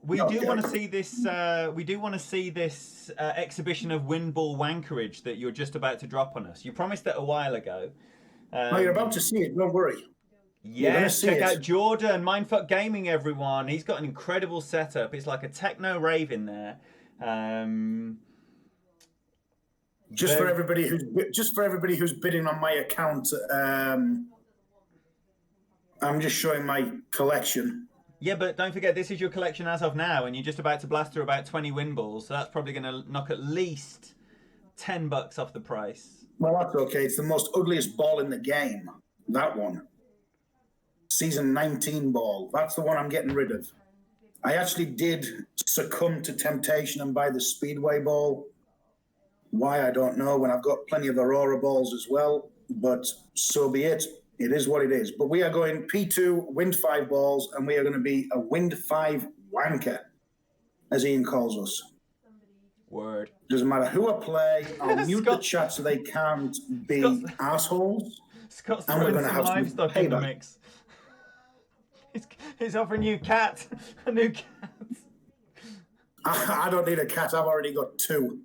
We do want to see this. We do want to see this exhibition of windball wankerage that you're just about to drop on us. You promised it a while ago. No, you're about to see it. Don't worry. Yes, check out Jordan, Mindfuck Gaming, everyone. He's got an incredible setup. It's like a techno rave in there. Just for everybody who's bidding on my account, I'm just showing my collection. Yeah, but don't forget, this is your collection as of now, and you're just about to blast through about 20 win balls, so that's probably going to knock at least $10 off the price. Well, that's okay. It's the most ugliest ball in the game. That one. Season 19 ball. That's the one I'm getting rid of. I actually did succumb to temptation and buy the Speedway ball. Why, I don't know, when I've got plenty of Aurora balls as well, but so be it. It is what it is. But we are going P2, Wind 5 balls, and we are going to be a Wind 5 wanker, as Ian calls us. Word. Doesn't matter who I play, I'll mute the chat so they can't be assholes. Scott's throwing some livestock in the mix. He's offering you a new cat. I don't need a cat, I've already got 2.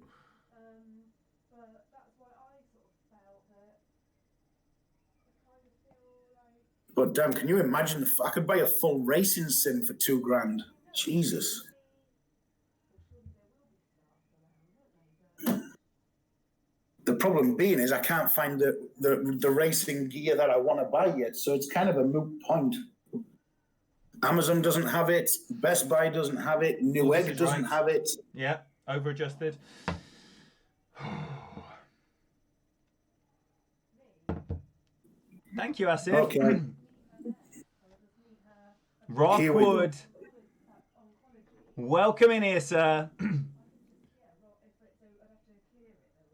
But damn, can you imagine? I could buy a full racing sim for $2,000. Jesus. The problem being is I can't find the racing gear that I want to buy yet, so it's kind of a moot point. Amazon doesn't have it. Best Buy doesn't have it. Newegg doesn't have it. Yeah, over-adjusted. Thank you, Asif. Okay. Rockwood. Welcome in here, sir.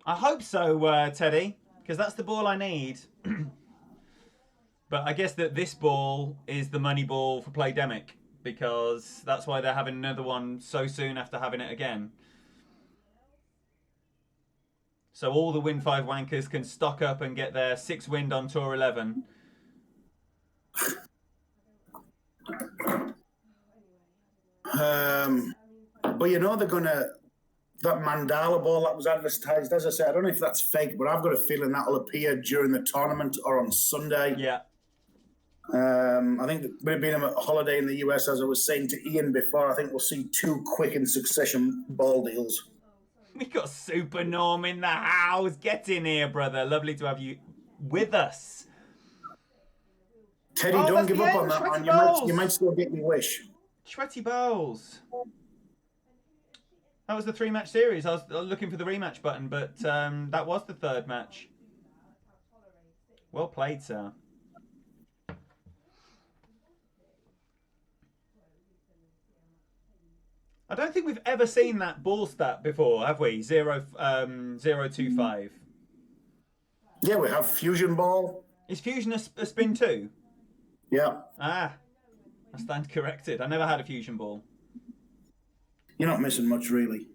I hope so, Teddy, because that's the ball I need. But I guess that this ball is the money ball for Playdemic, because that's why they're having another one so soon after having it again. So all the Wind 5 wankers can stock up and get their 6 wind on Tour 11. But you know they're gonna, that mandala ball that was advertised, as I said, I don't know if that's fake, but I've got a feeling that'll appear during the tournament or on Sunday. Yeah. I think we've been on a holiday in the US, as I was saying to Ian before. I think we'll see 2 quick in succession ball deals. We got Super Norm in the house. Get in here, brother. Lovely to have you with us. Teddy, don't give up on that, man. You might still get your wish. Sweaty Bowls. That was the 3-match series. I was looking for the rematch button, but that was the 3rd match. Well played, sir. I don't think we've ever seen that ball stat before, have we? 0.25. Yeah, we have Fusion Ball. Is Fusion a spin too? Yeah. Ah, I stand corrected. I never had a Fusion Ball. You're not missing much, really.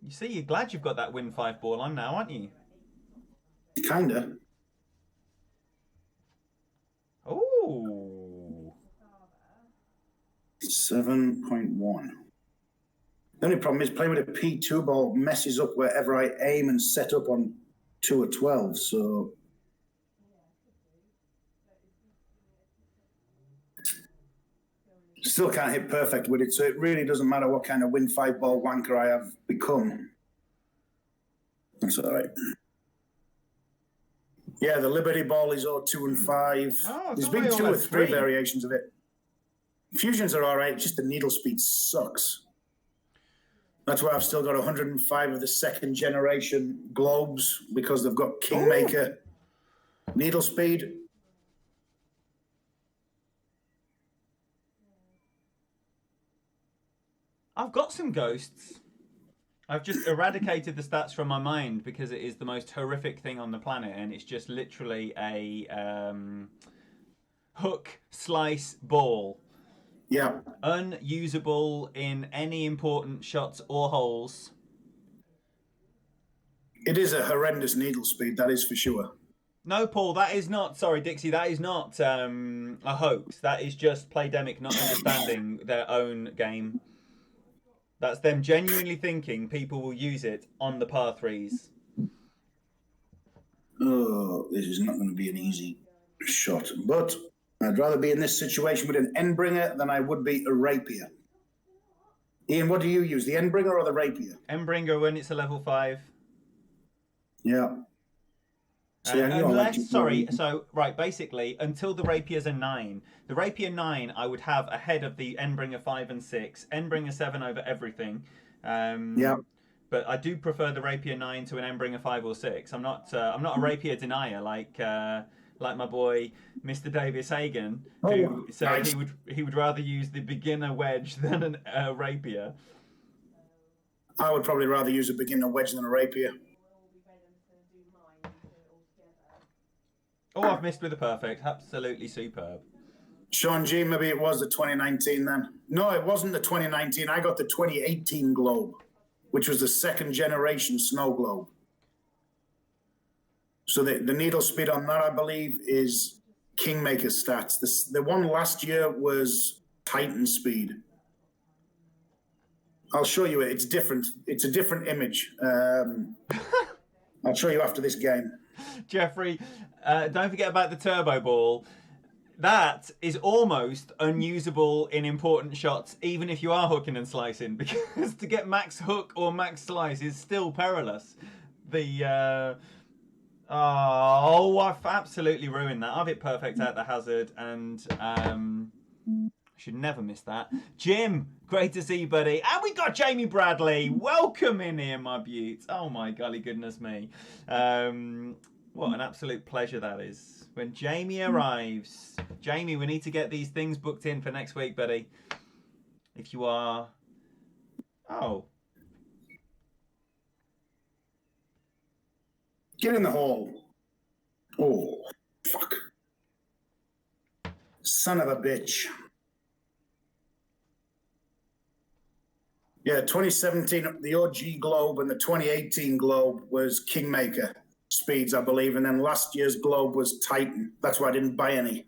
You see, you're glad you've got that Win 5 ball on now, aren't you? Kinda. Ooh. 7.1. The only problem is playing with a P2 ball messes up wherever I aim and set up on 2 or 12, so... Still can't hit perfect with it, so it really doesn't matter what kind of Win 5 ball wanker I have become. That's all right. Yeah, the Liberty ball is 2 and 5. Oh, there's been 2 or 3 variations of it. Fusions are all right, just the needle speed sucks. That's why I've still got 105 of the second generation globes because they've got Kingmaker needle speed. I've got some ghosts. I've just eradicated the stats from my mind because it is the most horrific thing on the planet, and it's just literally a hook, slice, ball. Yeah. Unusable in any important shots or holes. It is a horrendous needle speed, that is for sure. No, Paul, that is not. Sorry, Dixie, that is not a hoax. That is just Playdemic not understanding their own game. That's them genuinely thinking people will use it on the par threes. Oh, this is not going to be an easy shot. But I'd rather be in this situation with an Endbringer than I would be a Rapier. Ian, what do you use, the Endbringer or the Rapier? Endbringer when it's a level 5. Yeah. Basically, until the Rapier's a 9. The Rapier 9 I would have ahead of the Endbringer 5 and 6. Endbringer 7 over everything. But I do prefer the Rapier 9 to an Endbringer 5 or 6. I'm not a Rapier denier like my boy Mr. Davis Hagen, who said nice. he would rather use the beginner wedge than a Rapier. I would probably rather use a beginner wedge than a Rapier. Oh, I've missed with a perfect. Absolutely superb. Sean G, maybe it was the 2019 then. No, it wasn't the 2019. I got the 2018 Globe, which was the second generation snow globe. So the needle speed on that, I believe, is Kingmaker stats. The one last year was Titan speed. I'll show you it. It's different. It's a different image. I'll show you after this game. Jeffrey, don't forget about the turbo ball. That is almost unusable in important shots, even if you are hooking and slicing, because to get max hook or max slice is still perilous. I've absolutely ruined that. I've hit perfect out the hazard, and should never miss that. Jim, great to see you, buddy. And we got Jamie Bradley. Welcome in here, my beaut. Oh my golly goodness me. What an absolute pleasure that is. When Jamie arrives. Jamie, we need to get these things booked in for next week, buddy. If you are... Oh. Get in the hole. Oh, fuck. Son of a bitch. Yeah, 2017, the OG Globe, and the 2018 Globe was Kingmaker speeds, I believe, and then last year's Globe was Titan. That's why I didn't buy any.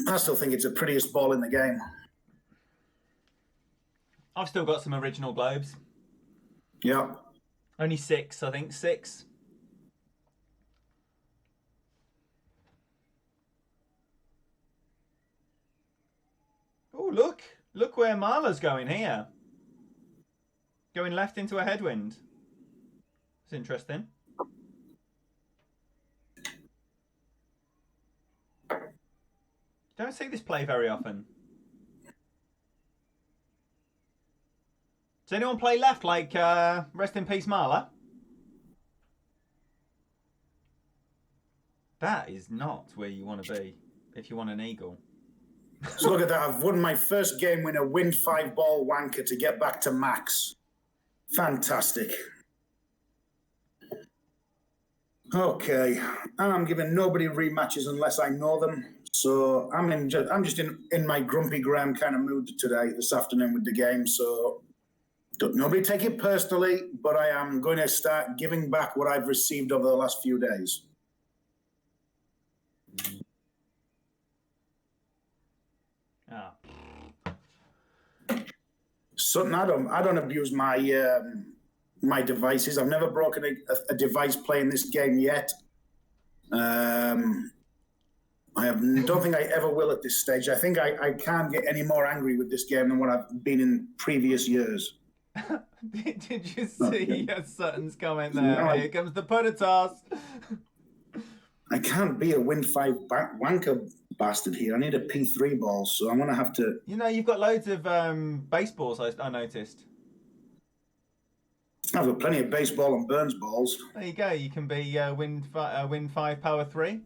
I still think it's the prettiest ball in the game. I've still got some original Globes. Yeah. Only 6, I think. 6. Oh, look. Look where Marla's going here. Going left into a headwind. It's interesting. Don't see this play very often. Does anyone play left like rest in peace Marla? That is not where you want to be if you want an eagle. So look at that. I've won my first game with a wind 5-ball wanker to get back to max. Fantastic. Okay. I'm giving nobody rematches unless I know them. So I'm just in my grumpy Graham kind of mood today, this afternoon with the game. So nobody take it personally, but I am going to start giving back what I've received over the last few days. Sutton, I don't abuse my my devices. I've never broken a device playing this game yet. Don't think I ever will at this stage. I think I can't get any more angry with this game than what I've been in previous years. Did you see Sutton's comment there? No, here comes the putter toss. I can't be a Wind 5 wanker bastard here. I need a P3 ball, so I'm going to have to... You know, you've got loads of baseballs, I noticed. I've got plenty of baseball and Burns balls. There you go. You can be win 5, power 3.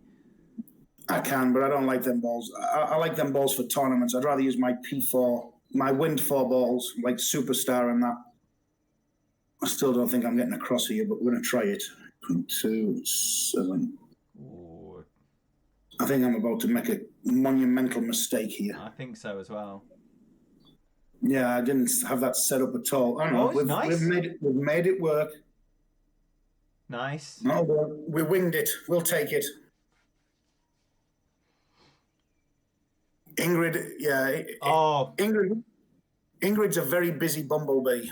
I can, but I don't like them balls. I like them balls for tournaments. I'd rather use my P4, my Wind 4 balls, like Superstar and that. I still don't think I'm getting across here, but we're going to try it. 2, 7. Ooh. I think I'm about to make a monumental mistake here. I think so as well. Yeah, I didn't have that set up at all. I don't know. Nice. We've made it work. Nice. No, we winged it. We'll take it. Ingrid, yeah. Oh. Ingrid's a very busy bumblebee.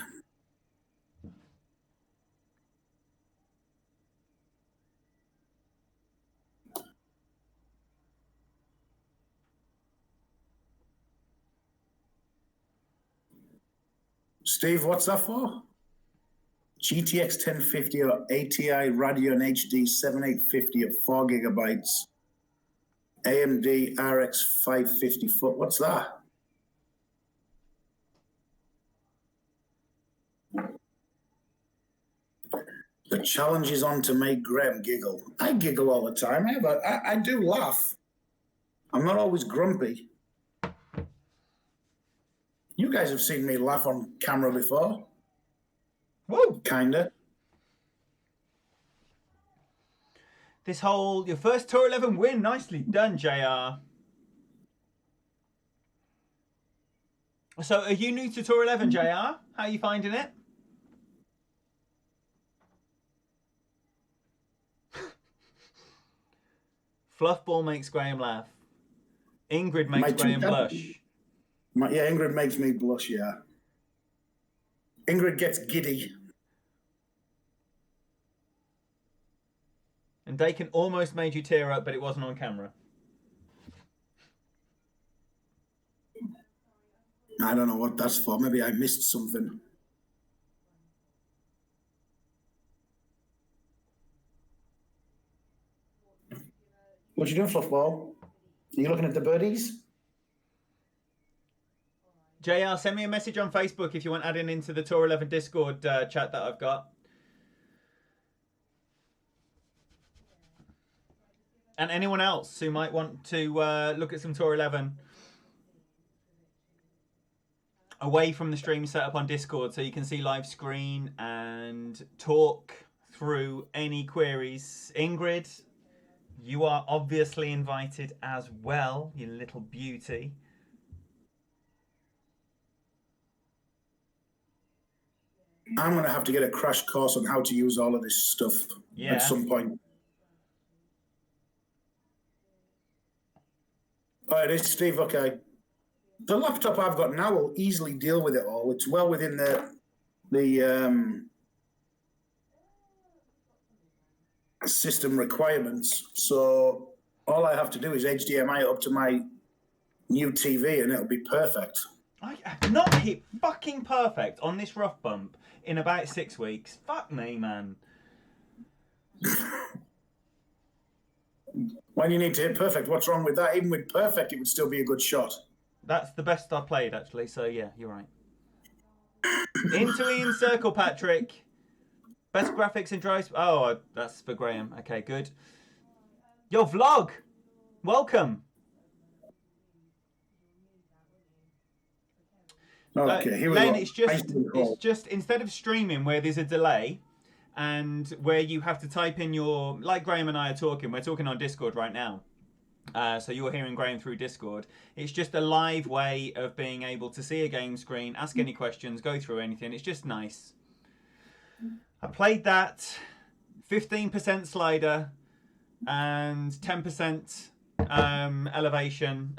Steve, what's that for? GTX 1050 or ATI Radeon HD 7850 at 4 gigabytes. AMD RX 550 foot. What's that? The challenge is on to make Graham giggle. I giggle all the time. I do laugh. I'm not always grumpy. You guys have seen me laugh on camera before. Woo! Kinda. Your first Tour 11 win. Nicely done, JR. So, are you new to Tour 11, JR? How are you finding it? Fluffball makes Graham laugh. Ingrid makes Graham blush. Ingrid makes me blush, yeah. Ingrid gets giddy. And Dakin almost made you tear up, but it wasn't on camera. I don't know what that's for. Maybe I missed something. What you doing, Fluffball? Are you looking at the birdies? JR, send me a message on Facebook if you want adding into the Tour 11 Discord chat that I've got. And anyone else who might want to look at some Tour 11 away from the stream set up on Discord, so you can see live screen and talk through any queries. Ingrid, you are obviously invited as well, you little beauty. I'm going to have to get a crash course on how to use all of this stuff at some point. All right, it's Steve. Okay. The laptop I've got now will easily deal with it all. It's well within the system requirements. So all I have to do is HDMI up to my new TV and it'll be perfect. I have not hit fucking perfect on this rough bump in about 6 weeks. Fuck me, man. When you need to hit perfect, what's wrong with that? Even with perfect, it would still be a good shot. That's the best I played, actually. So, yeah, you're right. Into Ian's circle, Patrick. Best graphics and drives. Oh, that's for Graham. Okay, good. Yo, vlog. Welcome. Okay, here we Len, go. it's just instead of streaming where there's a delay and where you have to type in your, like Graham and I are talking, we're talking on Discord right now. So you're hearing Graham through Discord. It's just a live way of being able to see a game screen, ask any questions, go through anything. It's just nice. I played that 15% slider and 10% elevation.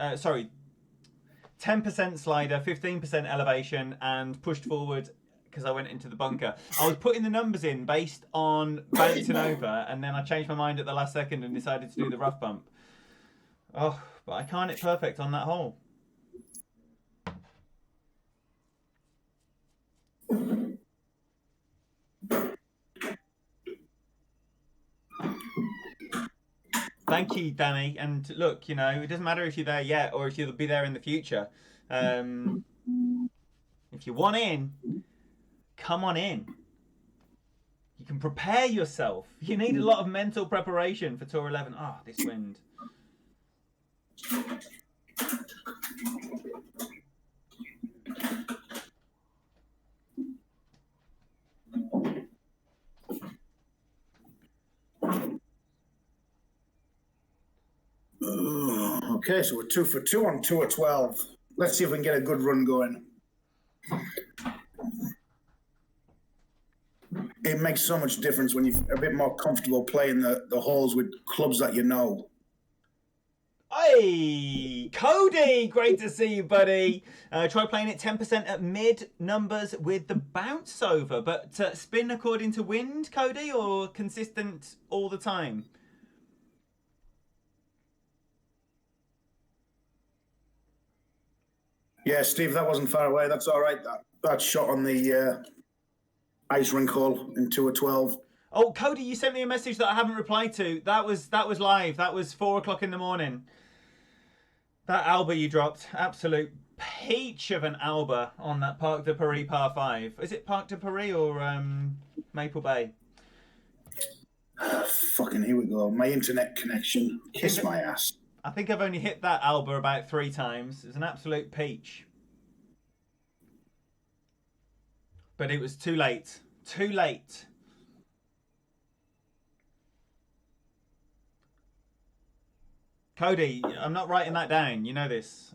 10% slider, 15% elevation, and pushed forward because I went into the bunker. I was putting the numbers in based on bouncing over, and then I changed my mind at the last second and decided to do the rough bump. Oh, but I can't hit perfect on that hole. Thank you, Danny. And look, you know, it doesn't matter if you're there yet or if you'll be there in the future. If you want in, come on in. You can prepare yourself. You need a lot of mental preparation for Tour 11. Ah, this wind. Okay, so we're 2 for 2 on Tour 12. Let's see if we can get a good run going. It makes so much difference when you're a bit more comfortable playing the holes with clubs that you know. Hey, Cody, great to see you, buddy. Try playing it 10% at mid numbers with the bounce over, but spin according to wind, Cody, or consistent all the time? Yeah, Steve, that wasn't far away. That's all right. That shot on the ice rink hole in Tour 12. Oh, Cody, you sent me a message that I haven't replied to. That was live. That was 4 o'clock in the morning. That Alba you dropped, absolute peach of an Alba on that Parc de Paris par 5. Is it Parc de Paris or Maple Bay? Fucking here we go. My internet connection. Kiss my ass. I think I've only hit that Alba about 3 times. It's an absolute peach. But it was too late. Too late. Cody, I'm not writing that down. You know this.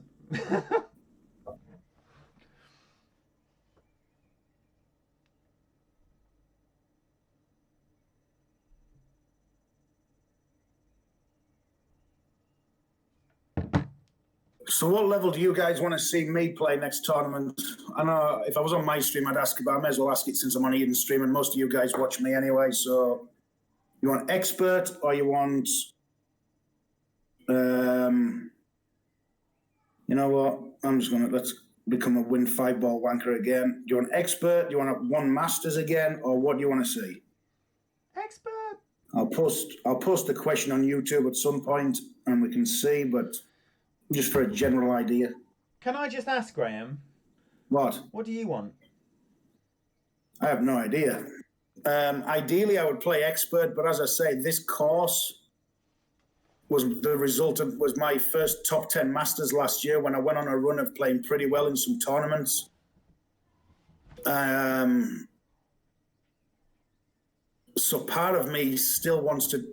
So what level do you guys want to see me play next tournament? I know if I was on my stream, I'd ask, but I may as well ask it since I'm on Eden stream, and most of you guys watch me anyway. So you want expert or you want... you know what? Let's become a win 5-ball wanker again. Do you want expert? Do you want 1 masters again? Or what do you want to see? Expert. I'll post the question on YouTube at some point and we can see, but just for a general idea. Can I just ask, Graham? What? What do you want? I have no idea. Ideally, I would play expert, but as I say, this course was my first top 10 Masters last year when I went on a run of playing pretty well in some tournaments. So part of me still wants to,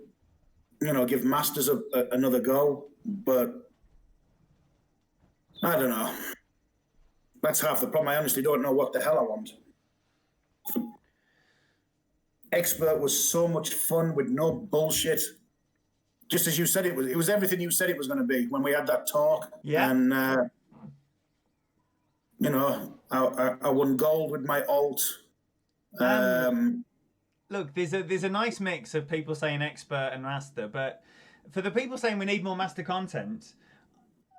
give Masters another go, but I don't know. That's half the problem. I honestly don't know what the hell I want. Expert was so much fun with no bullshit. Just as you said, it was everything you said it was going to be when we had that talk. Yeah. And, I won gold with my alt. Look, there's a nice mix of people saying expert and master, but for the people saying we need more master content,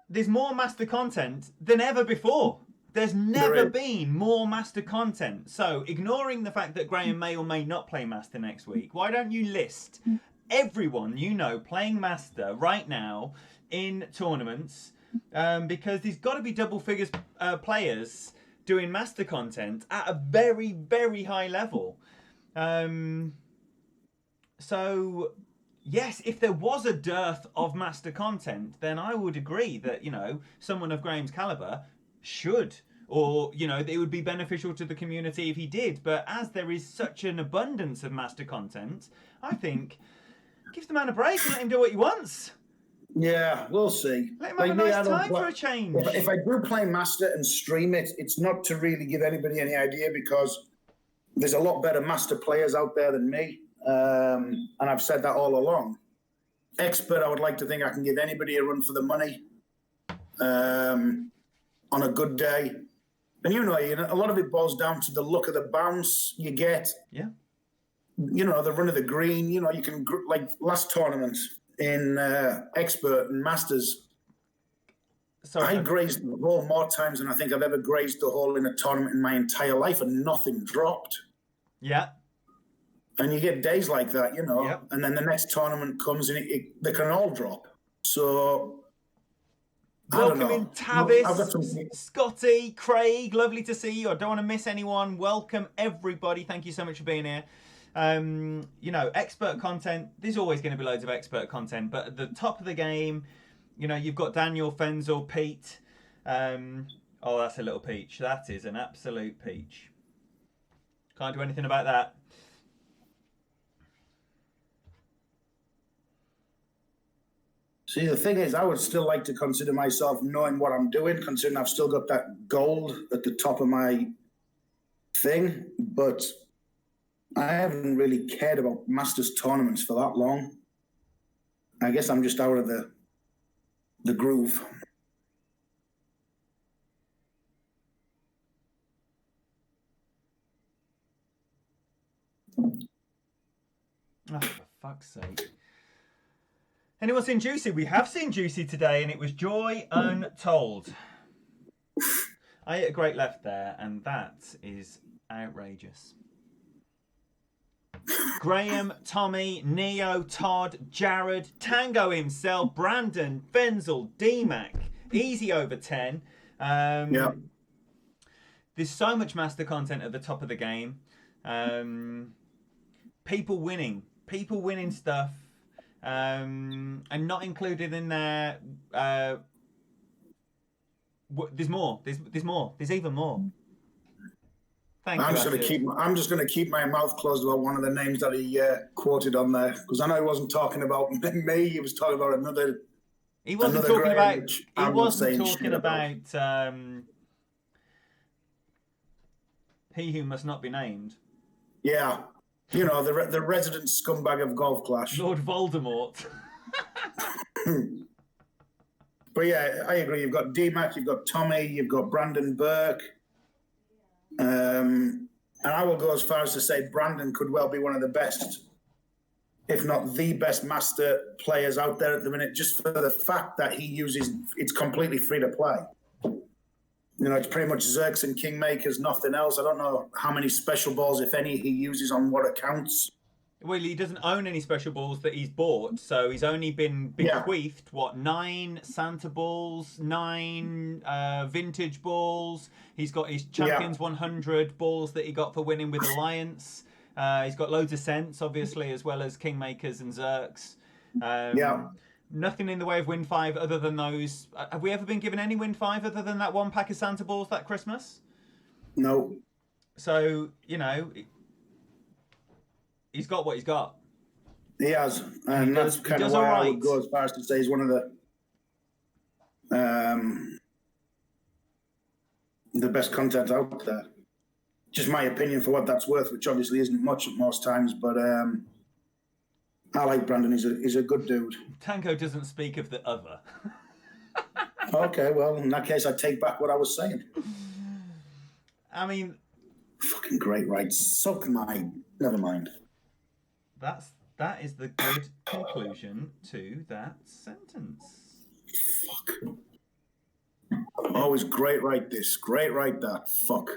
there's more master content than ever before. There's never been more master content. So, ignoring the fact that Graham may or may not play master next week, why don't you list everyone you know playing master right now in tournaments, because there's got to be double figures players doing master content at a very, very high level. So yes, if there was a dearth of master content, then I would agree that, someone of Graham's caliber should, or, it would be beneficial to the community if he did. But as there is such an abundance of master content, I think give the man a break and let him do what he wants. Yeah, we'll see. Let him have a nice time for a change. If I do play master and stream it, it's not to really give anybody any idea, because there's a lot better master players out there than me. And I've said that all along. Expert, I would like to think I can give anybody a run for the money on a good day. And a lot of it boils down to the look of the bounce you get. Yeah. The run of the green. You can, like last tournament in expert and masters, I grazed the hole more times than I think I've ever grazed the hole in a tournament in my entire life, and nothing dropped. Yeah. And you get days like that, Yep. And then the next tournament comes and they can all drop. So, welcome in Tavis, Scotty, Craig, lovely to see you. I don't want to miss anyone. Welcome everybody. Thank you so much for being here. You know, expert content. There's always going to be loads of expert content, but at the top of the game, you know, you've got Daniel, Fenzel, Pete. Oh, that's a little peach. That is an absolute peach. Can't do anything about that. See, the thing is, I would still like to consider myself knowing what I'm doing, considering I've still got that gold at the top of my thing, but I haven't really cared about Masters tournaments for that long. I guess I'm just out of the groove. Oh, for fuck's sake. Anyone seen Juicy? We have seen Juicy today, and it was joy untold. I hit a great left there, and that is outrageous. Graham, Tommy, Neo, Todd, Jared, Tango himself, Brandon, Fenzel, D-Mac, easy over 10. Yeah. There's so much master content at the top of the game. People winning stuff, and not included in there. There's more. There's more. There's even more. Thank you. I'm just going to keep my mouth closed about one of the names that he quoted on there, because I know he wasn't talking about me. He was talking about another. He wasn't talking about. He wasn't talking about. He who must not be named. Yeah, you know, the resident scumbag of Golf Clash, Lord Voldemort. But yeah, I agree. You've got D-Mac, you've got Tommy, you've got Brandon Burke. And I will go as far as to say Brandon could well be one of the best, if not the best master players out there at the minute, just for the fact that he uses, it's completely free to play. You know, it's pretty much Zerks and Kingmakers, nothing else. I don't know how many special balls, if any, he uses on what accounts. Well, he doesn't own any special balls that he's bought, so he's only been bequeathed, 9 Santa balls, 9 vintage balls. He's got his Champions 100 balls that he got for winning with Alliance. He's got loads of cents, obviously, as well as Kingmakers and Zerks. Nothing in the way of Win 5 other than those. Have we ever been given any Win 5 other than that one pack of Santa balls that Christmas? No. So, you know, he's got what he's got. He has. And that's kind of why I would go as far as to say he's one of the best content out there. Just my opinion for what that's worth, which obviously isn't much at most times, but I like Brandon. He's a good dude. Tango doesn't speak of the other. Okay, well, in that case, I take back what I was saying. I mean... Fucking great, right? Suck my... Never mind. That is the good conclusion to that sentence. Fuck. Always great right this, great right that. Fuck.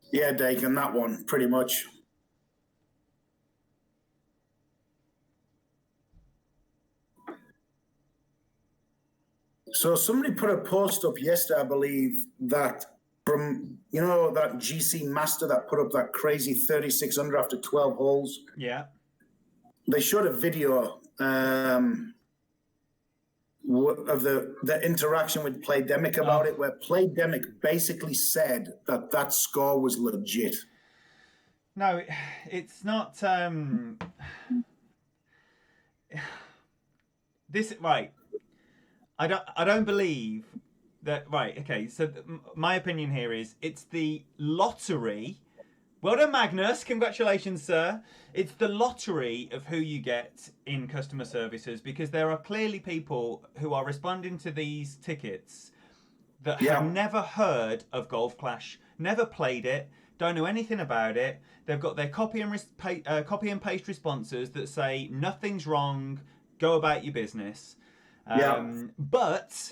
Yeah, Dakin, that one, pretty much. So somebody put a post up yesterday, I believe, that from, you know, that GC Master that put up that crazy 36 under after 12 holes. Yeah. They showed a video of the interaction with Playdemic about it, where Playdemic basically said that score was legit. No, it's not. This right. I don't believe that. Right. Okay. So my opinion here is it's the lottery. Well done, Magnus. Congratulations, sir. It's the lottery of who you get in customer services, because there are clearly people who are responding to these tickets that have never heard of Golf Clash, never played it, don't know anything about it. They've got their copy and paste responses that say nothing's wrong, go about your business. But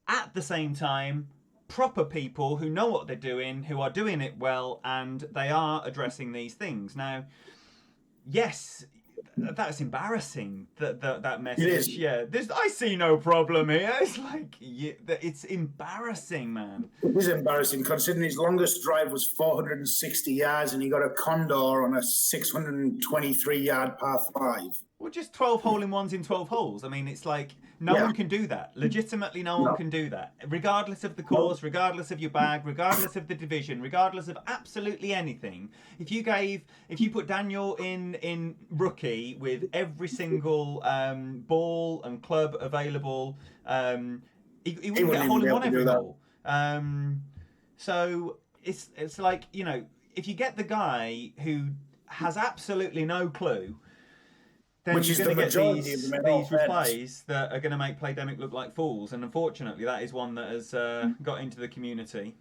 at the same time, proper people who know what they're doing, who are doing it well, and they are addressing these things. Now, yes, that's embarrassing. That message. It is. Yeah, I see no problem here. It's like it's embarrassing, man. It is embarrassing considering his longest drive was 460 yards and he got a condor on a 623-yard par 5. Well, just 12 hole-in-ones in 12 holes. I mean, it's like no one can do that. Legitimately, no one can do that. Regardless of the course, regardless of your bag, regardless of the division, regardless of absolutely anything. If you put Daniel in rookie with every single ball and club available, he wouldn't get a hole-in-one every hole. So it's like, you know, if you get the guy who has absolutely no clue, then Which you're going to get these replays that are going to make Playdemic look like fools. And unfortunately, that is one that has got into the community.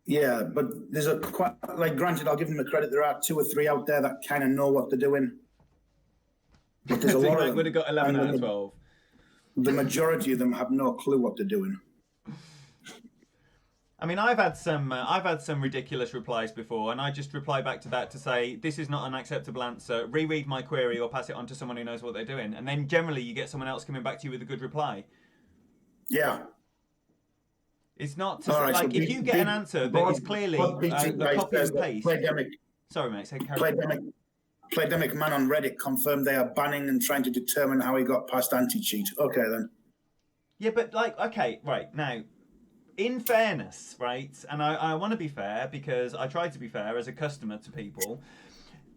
Yeah, but there's granted, I'll give them the credit. There are 2 or 3 out there that kind of know what they're doing. But there's a lot of them. Would have got 11 out of 12. The majority of them have no clue what they're doing. I mean, I've had some ridiculous replies before, and I just reply back to that to say, this is not an acceptable answer. Reread my query or pass it on to someone who knows what they're doing. And then generally you get someone else coming back to you with a good reply. Yeah. It's not if you get an answer that is clearly a copy and paste. Sorry, mate. Say Playdemic man on Reddit confirmed they are banning and trying to determine how he got past anti-cheat. Okay, then. Yeah, but okay, right now. In fairness, right, and I want to be fair because I try to be fair as a customer to people.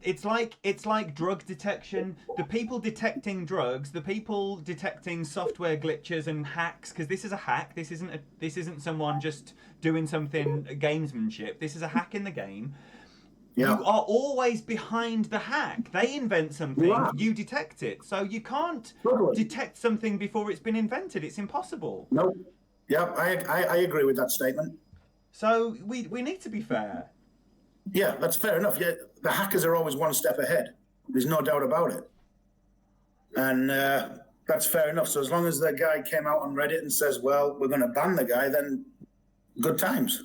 It's like drug detection. The people detecting drugs, the people detecting software glitches and hacks, because this is a hack. This isn't someone just doing something gamesmanship. This is a hack in the game. Yeah. You are always behind the hack. They invent something, you detect it. So you can't detect something before it's been invented. It's impossible. No. Yeah, I agree with that statement. So we need to be fair. Yeah, that's fair enough. Yeah, the hackers are always one step ahead. There's no doubt about it. And that's fair enough. So as long as the guy came out on Reddit and says, well, we're going to ban the guy, then good times.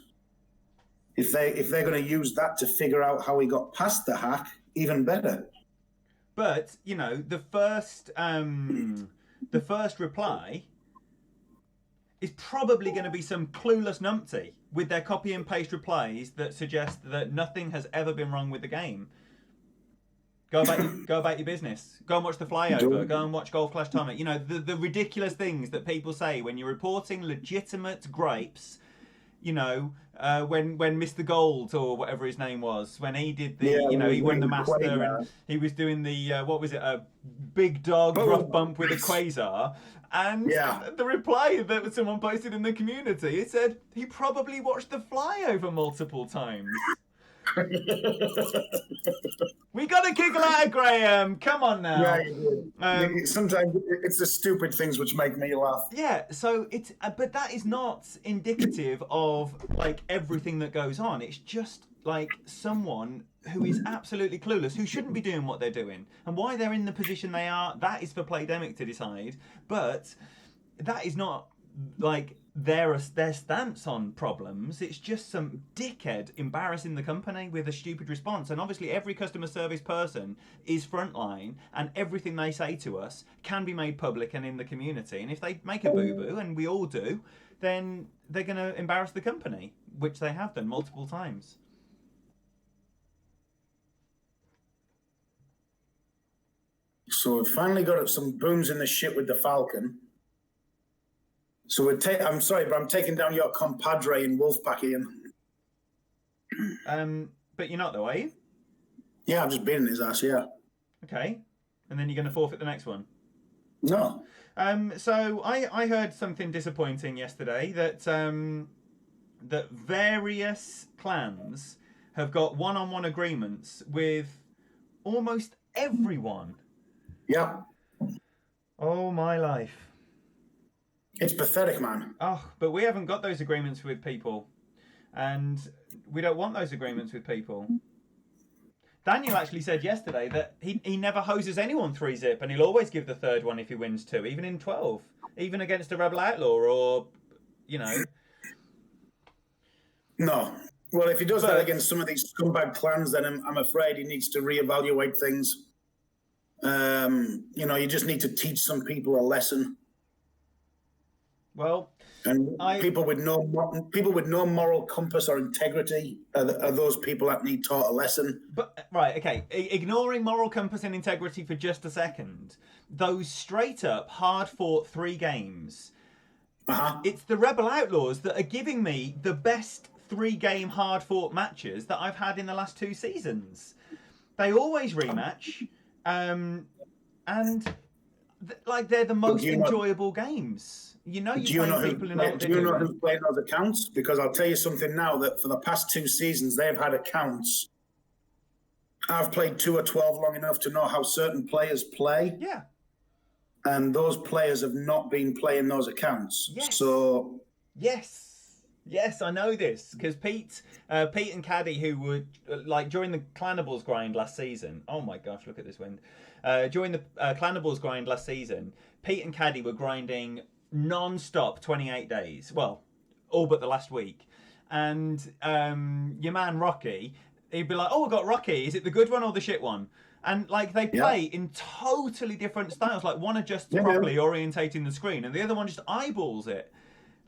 If they're going to use that to figure out how he got past the hack, even better. But, you know, the first reply is probably going to be some clueless numpty with their copy and paste replies that suggest that nothing has ever been wrong with the game. Go about your business. Go and watch the flyover. Go and watch Golf Clash Tournament. You know, the ridiculous things that people say when you're reporting legitimate gripes. You know, when Mr. Gold or whatever his name was, when he did he won the Master and he was doing the a big dog rough bump with a quasar, and the reply that someone posted in the community, it said he probably watched the flyover multiple times. We got to giggle out of Graham. Come on now. Yeah, you do. Sometimes it's the stupid things which make me laugh. Yeah, so it's but that is not indicative of like everything that goes on. It's just like someone who is absolutely clueless, who shouldn't be doing what they're doing, and why they're in the position they are. That is for Playdemic to decide. But that is not like their stance on problems. It's just some dickhead embarrassing the company with a stupid response. And obviously every customer service person is frontline, and everything they say to us can be made public and in the community. And if they make a boo-boo, and we all do, then they're going to embarrass the company, which they have done multiple times. So we've finally got some booms in the shit with the Falcon. So I'm sorry, but I'm taking down your compadre in Wolfpack, Ian. But you're not though, are you? Yeah, I'm just beating his ass, yeah. Okay. And then you're going to forfeit the next one? No. So I heard something disappointing yesterday, that that various clans have got one-on-one agreements with almost everyone. Yeah. Oh, my life. It's pathetic, man. Oh, but we haven't got those agreements with people. And we don't want those agreements with people. Daniel actually said yesterday that he never hoses anyone 3-zip, and he'll always give the third one if he wins 2, even in 12. Even against a Rebel Outlaw or, you know. No. Well, if he does that against some of these scumbag clans, then I'm afraid he needs to reevaluate things. You just need to teach some people a lesson. Well, and people with no moral compass or integrity are those people that need taught a lesson. But right, okay, ignoring moral compass and integrity for just a second, those straight up hard fought 3 games. It's the Rebel Outlaws that are giving me the best 3-game hard fought matches that I've had in the last 2 seasons. They always rematch, and they're the most enjoyable games. Do you know who's playing those accounts? Because I'll tell you something now, that for the past 2 seasons they've had accounts. I've played 2 or 12 long enough to know how certain players play. Yeah. And those players have not been playing those accounts. Yes. So Yes, I know this because Pete and Caddy, who were during the Clanables grind last season. Oh my gosh, look at this wind! During the Clanables grind last season, Pete and Caddy were grinding non-stop 28 days. Well, all but the last week. And your man Rocky, he'd be like, "Oh, I got Rocky. Is it the good one or the shit one?" And they play in totally different styles. Like one adjusts properly, orientating the screen, and the other one just eyeballs it.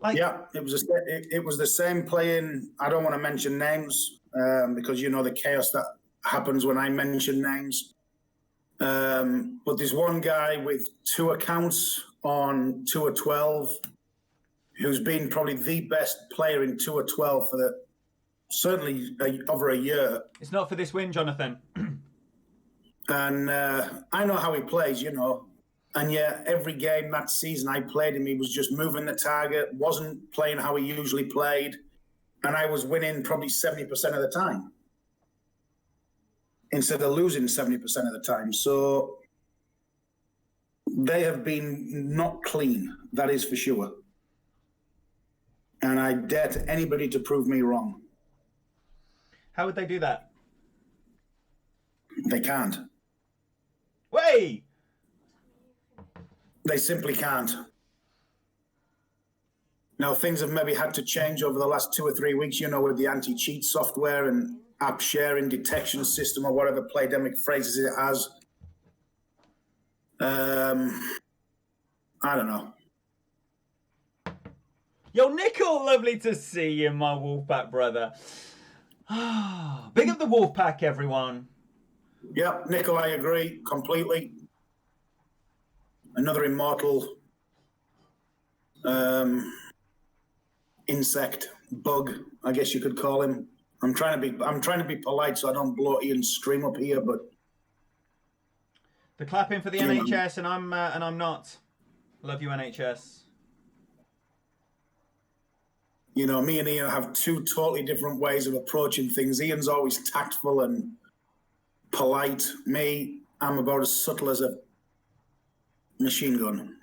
It was the same playing. I don't want to mention names because the chaos that happens when I mention names. But there's one guy with 2 accounts on 2 or 12 who's been probably the best player in 2 or 12 for certainly over a year. It's not for this win, Jonathan. And I know how he plays, And yet, every game that season I played him, he was just moving the target, wasn't playing how he usually played, and I was winning probably 70% of the time instead of losing 70% of the time. So they have been not clean, that is for sure. And I dare to anybody to prove me wrong. How would they do that? They can't. Way! They simply can't. Now, things have maybe had to change over the last 2 or 3 weeks, with the anti-cheat software and app sharing detection system or whatever Playdemic phrases it has. I don't know. Yo, Nickel, lovely to see you, my Wolfpack brother. Big up the Wolfpack, everyone. Yep, Nickel, I agree completely. Another immortal insect, bug, I guess you could call him. I'm trying to be polite so I don't blow Ian's stream up here, but the clapping for the NHS, and I'm not. Love you, NHS. Me and Ian have 2 totally different ways of approaching things. Ian's always tactful and polite. Me, I'm about as subtle as a machine gun.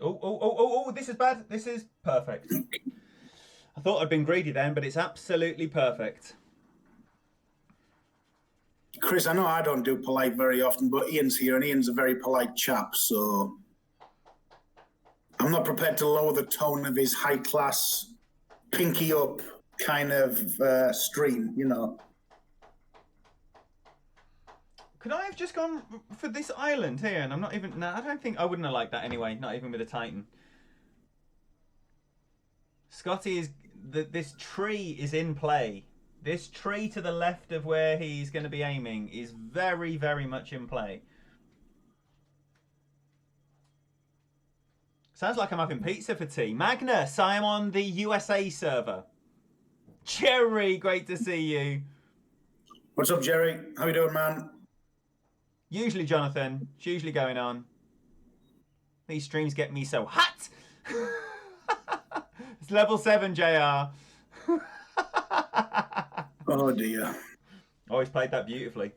Oh, this is bad. This is perfect. I thought I'd been greedy then, but it's absolutely perfect. Chris, I know I don't do polite very often, but Ian's here, and Ian's a very polite chap, so I'm not prepared to lower the tone of his high-class, pinky up kind of stream, Could I have just gone for this island here? And I'm not even... No, I don't think... I wouldn't have liked that anyway, not even with a Titan. Scotty is... This tree is in play. This tree to the left of where he's going to be aiming is very, very much in play. Sounds like I'm having pizza for tea. Magnus, I am on the USA server. Jerry, great to see you. What's up, Jerry? How you doing, man? Usually, Jonathan. It's usually going on. These streams get me so hot. It's level 7, JR. Oh, dear. Always played that beautifully.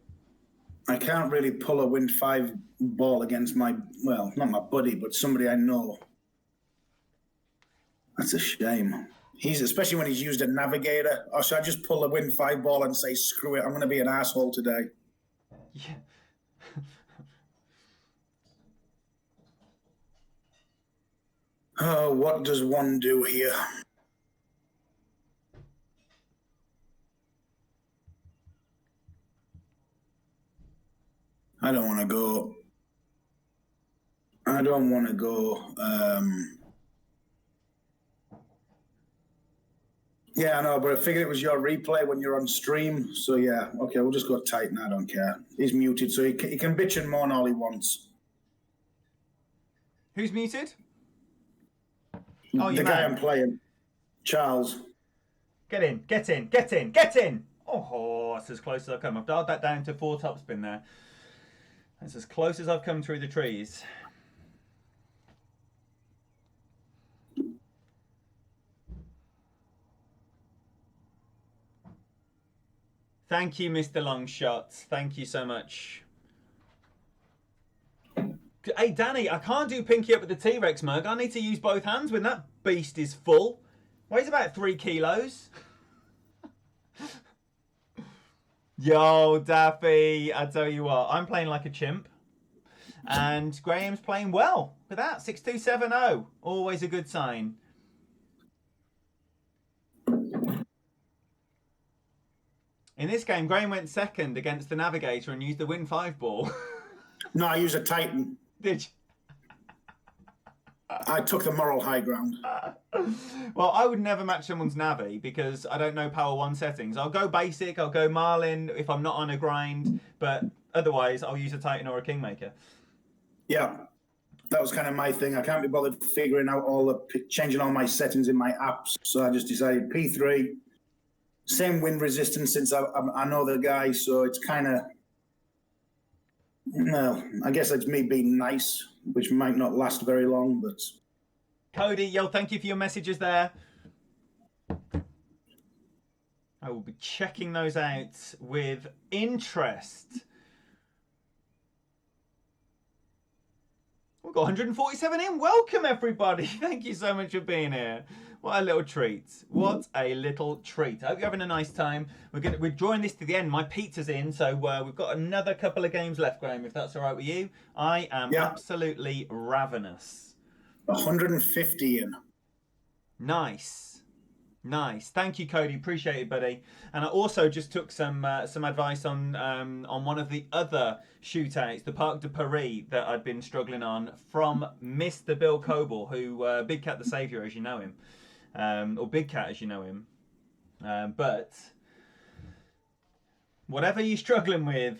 I can't really pull a Wind 5 ball against not my buddy, but somebody I know. That's a shame. He's especially when he's used a navigator. Or should I just pull the win 5 ball and say, screw it, I'm going to be an asshole today? Yeah. Oh, what does one do here? I don't want to go. Yeah, I know, but I figured it was your replay when you're on stream. So, yeah, okay, we'll just go Titan. I don't care. He's muted, so he can bitch and moan all he wants. Who's muted? Oh, the guy I'm playing, Charles. Get in, get in, get in, get in! Oh, that's as close as I've come. I've dialed that down to 4 topspin there. That's as close as I've come through the trees. Thank you, Mr. Longshot. Thank you so much. Hey, Danny, I can't do pinky up with the T-Rex mug. I need to use both hands when that beast is full. Weighs about 3 kilos. Yo, Daffy, I tell you what, I'm playing like a chimp. And Graham's playing well. Look at that, 6270. Always a good sign. In this game, Graham went second against the Navigator and used the win 5 ball. No, I use a Titan. Did you? I took the moral high ground. Well, I would never match someone's Navi because I don't know Power 1 settings. I'll go basic, I'll go Marlin if I'm not on a grind, but otherwise I'll use a Titan or a Kingmaker. Yeah, that was kind of my thing. I can't be bothered figuring out changing all my settings in my apps. So I just decided P3, same wind resistance since I know the guy. So it's kind of, well, I guess it's me being nice, which might not last very long, but... Cody, yo, thank you for your messages there. I will be checking those out with interest. We've got 147 in. Welcome, everybody. Thank you so much for being here. What a little treat. What a little treat. I hope you're having a nice time. We're drawing this to the end. My pizza's in, so we've got another couple of games left, Graham, if that's all right with you. I am absolutely ravenous. 150 in. Nice. Nice. Thank you, Cody. Appreciate it, buddy. And I also just took some advice on one of the other shootouts, the Parc de Paris, that I'd been struggling on from Mr. Bill Coble, who Big Cat the Saviour, as you know him. Or Big Cat, as you know him. But whatever you're struggling with,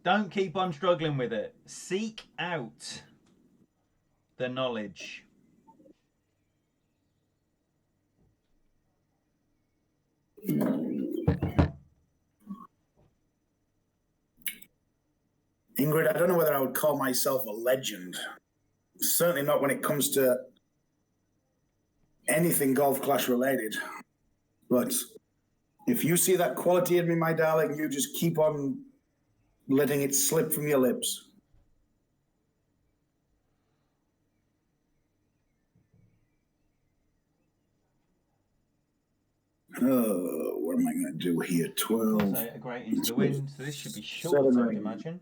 don't keep on struggling with it. Seek out the knowledge. Ingrid, I don't know whether I would call myself a legend. Certainly not when it comes to anything Golf Clash related. But if you see that quality in me, my darling, you just keep on letting it slip from your lips. Oh, what am I going to do here? 12. So great into the wind. So this should be short, I would imagine.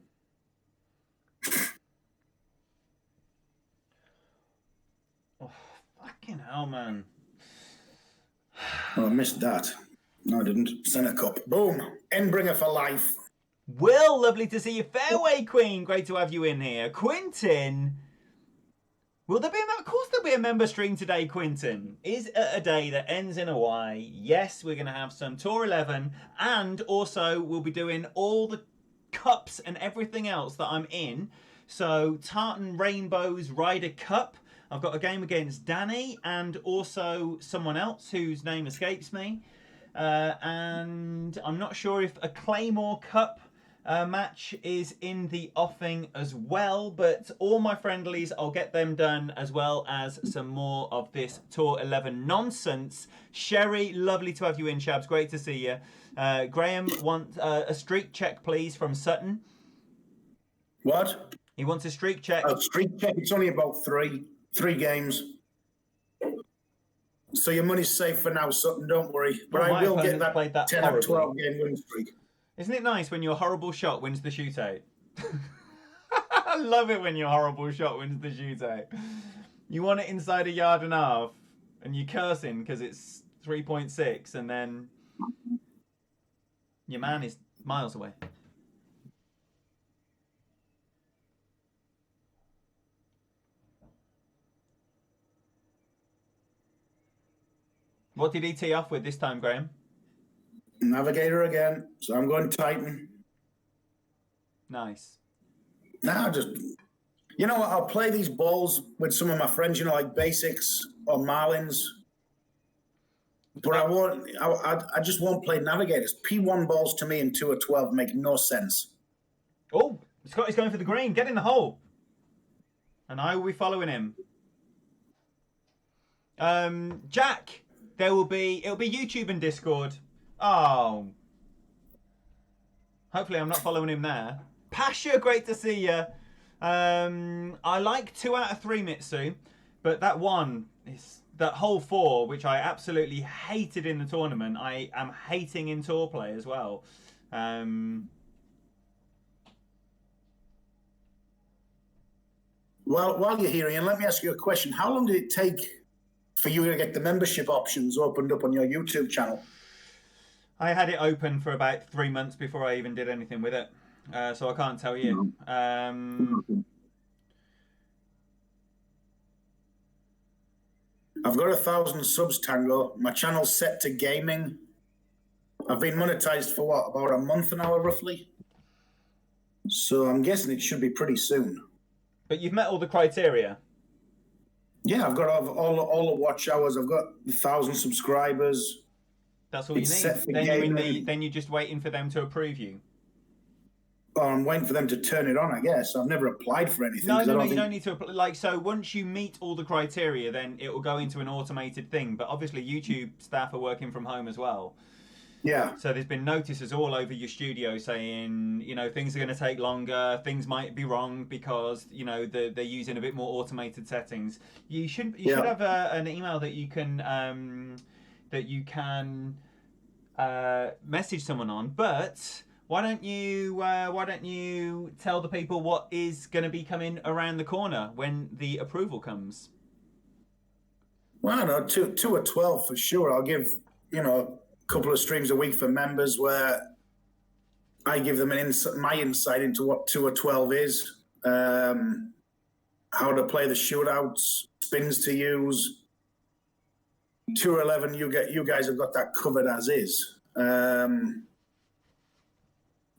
Oh, fucking hell, man. Oh, I missed that. No, I didn't. Center cup. Boom. Endbringer for life. Will, lovely to see you. Fairway Queen, great to have you in here. Quintin. Will there be of course there'll be a member stream today, Quintin. Is it a day that ends in a Y? Yes, we're going to have some Tour 11, and also we'll be doing all the cups and everything else that I'm in. So Tartan Rainbows Ryder Cup. I've got a game against Danny and also someone else whose name escapes me. And I'm not sure if a Claymore Cup match is in the offing as well, but all my friendlies, I'll get them done, as well as some more of this Tour 11 nonsense. Sherry, lovely to have you in, Shabs. Great to see you. Graham wants a streak check, please, from Sutton. What? He wants a streak check. A streak check. It's only about three games. So your money's safe for now, Sutton, don't worry. But Oh, my I will get opponent played that 10 or horribly. 12 game win streak. Isn't it nice when your horrible shot wins the shootout? I love it when your horrible shot wins the shootout. You want it inside a yard and a half, and you're cursing because it's 3.6, and then your man is miles away. What did he tee off with this time, Graham? Navigator again. So I'm going Titan. Nice. Now just, you know what? I'll play these balls with some of my friends, you know, like Basics or Marlins. But I just won't play Navigators. P1 balls to me in 2 or 12 make no sense. Oh, Scotty's going for the green. Get in the hole. And I will be following him. Jack, it'll be YouTube and Discord. Oh. Hopefully I'm not following him there. Pasha, great to see you. I like 2 out of 3 Mitsu, but that hole 4, which I absolutely hated in the tournament, I am hating in tour play as well. Well, while you're here, Ian, let me ask you a question. How long did it take for you to get the membership options opened up on your YouTube channel? I had it open for about 3 months before I even did anything with it. So I can't tell you. I've got 1,000 subs, Tango. My channel's set to gaming. I've been monetized for what, about a month now, roughly? So I'm guessing it should be pretty soon. But you've met all the criteria. Yeah, I've got all the watch hours. I've got 1,000 subscribers. That's all you need. Then you're just waiting for them to approve you. Well, I'm waiting for them to turn it on, I guess. I've never applied for anything. No, you don't need to apply. Like, so once you meet all the criteria, then it will go into an automated thing. But obviously, YouTube staff are working from home as well. Yeah. So there's been notices all over your studio saying, you know, things are going to take longer, things might be wrong because, you know, they're using a bit more automated settings. You should have an email that you can message someone on. But why don't you tell the people what is going to be coming around the corner when the approval comes? Well, I don't know, 2 or 12 for sure. I'll give, you know, couple of streams a week for members where I give them my insight into what 2 or 12 is, how to play the shootouts, spins to use. 2 or 11, you guys have got that covered as is. And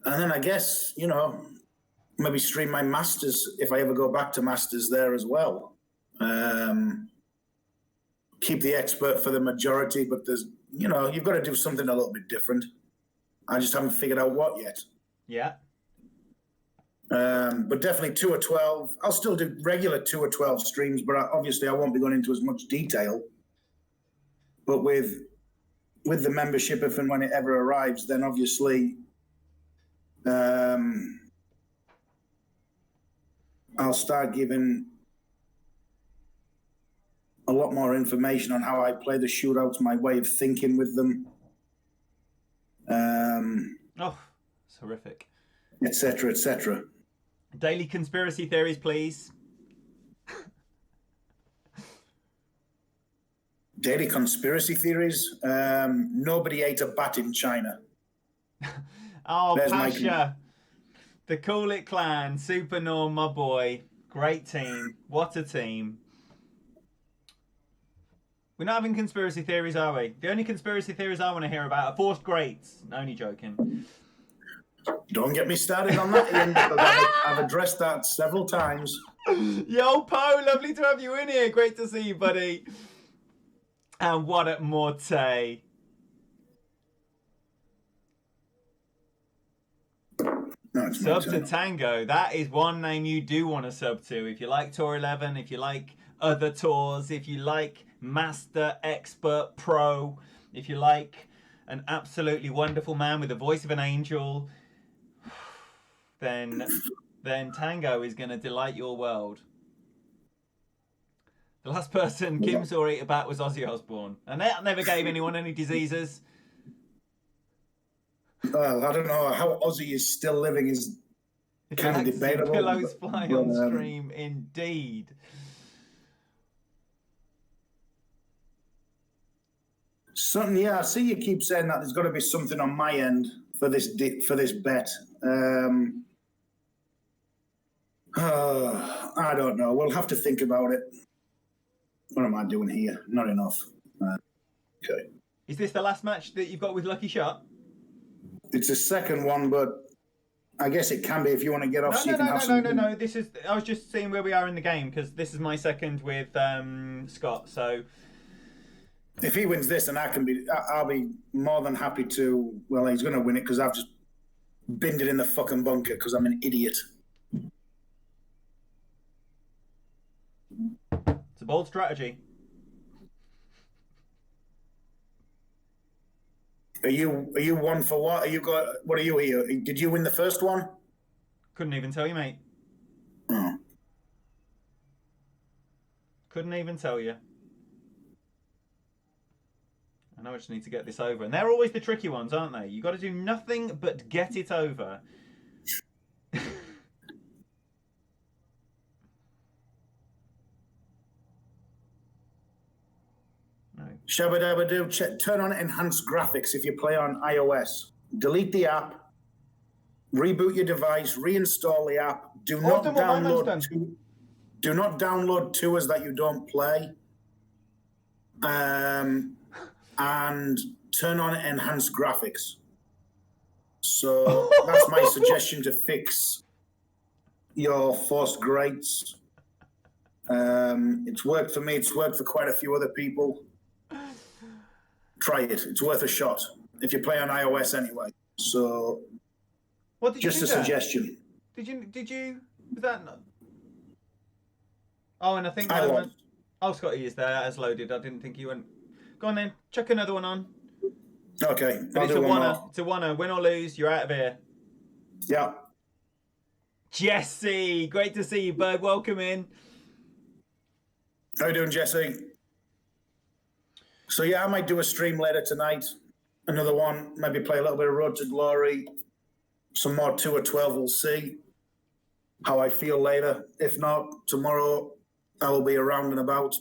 then I guess, you know, maybe stream my Masters if I ever go back to Masters there as well. Keep the expert for the majority, but there's, you know, you've got to do something a little bit different. I just haven't figured out what yet. Yeah. But definitely 2 or 12. I'll still do regular 2 or 12 streams, but obviously I won't be going into as much detail. But with the membership, if and when it ever arrives, then obviously I'll start giving a lot more information on how I play the shootouts, my way of thinking with them. Oh, it's horrific. Etc., etc. Daily conspiracy theories, please. Daily conspiracy theories. Nobody ate a bat in China. Oh, there's Pasha. The Call It Clan. Super Norm, my boy. Great team. What a team. We're not having conspiracy theories, are we? The only conspiracy theories I want to hear about are fourth grades. Only joking. Don't get me started on that, Ian, because I've addressed that several times. Yo, Poe, lovely to have you in here. Great to see you, buddy. And what at Morte. No, sub to Tango. That is one name you do want to sub to. If you like Tour 11, if you like other tours, if you like Master, Expert, Pro, if you like an absolutely wonderful man with the voice of an angel, then Tango is going to delight your world. The last person Kim saw eat a bat was Ozzy Osbourne. And that never gave anyone any diseases. Well, I don't know how Ozzy is still living is kind of debatable. Pillows fly on stream, indeed. Something, yeah. I see you keep saying that there's got to be something on my end for this bet. I don't know. We'll have to think about it. What am I doing here? Not enough. Okay. Is this the last match that you've got with Lucky Shot? It's the second one, but I guess it can be if you want to get off. No. This is. I was just seeing where we are in the game because this is my second with Scott. So if he wins this, then I'll be more than happy to. Well, he's going to win it because I've just binned it in the fucking bunker because I'm an idiot. It's a bold strategy. Are you one for what? What are you here? Did you win the first one? Couldn't even tell you, mate. Oh. Couldn't even tell you. I know I just need to get this over. And they're always the tricky ones, aren't they? You've got to do nothing but get it over. Shabba dabba do. Turn on enhanced graphics if you play on iOS. Delete the app. Reboot your device. Reinstall the app. Do not download tours that you don't play. And turn on enhanced graphics. So that's my suggestion to fix your forced grates. It's worked for me. It's worked for quite a few other people. Try it. It's worth a shot if you play on iOS anyway. So, what did just you do a there? Suggestion. Did you? Was that not? Oh, and I think Scotty is there as loaded. I didn't think you went. Go on then. Chuck another one on. Okay. But it's a one-er. It's a one-er. Win or lose, you're out of here. Yeah. Jesse, great to see you, bud. Welcome in. How you doing, Jesse? So yeah, I might do a stream later tonight. Another one, maybe play a little bit of Road to Glory. Some more Tour 12, we'll see how I feel later. If not, tomorrow I will be around and about.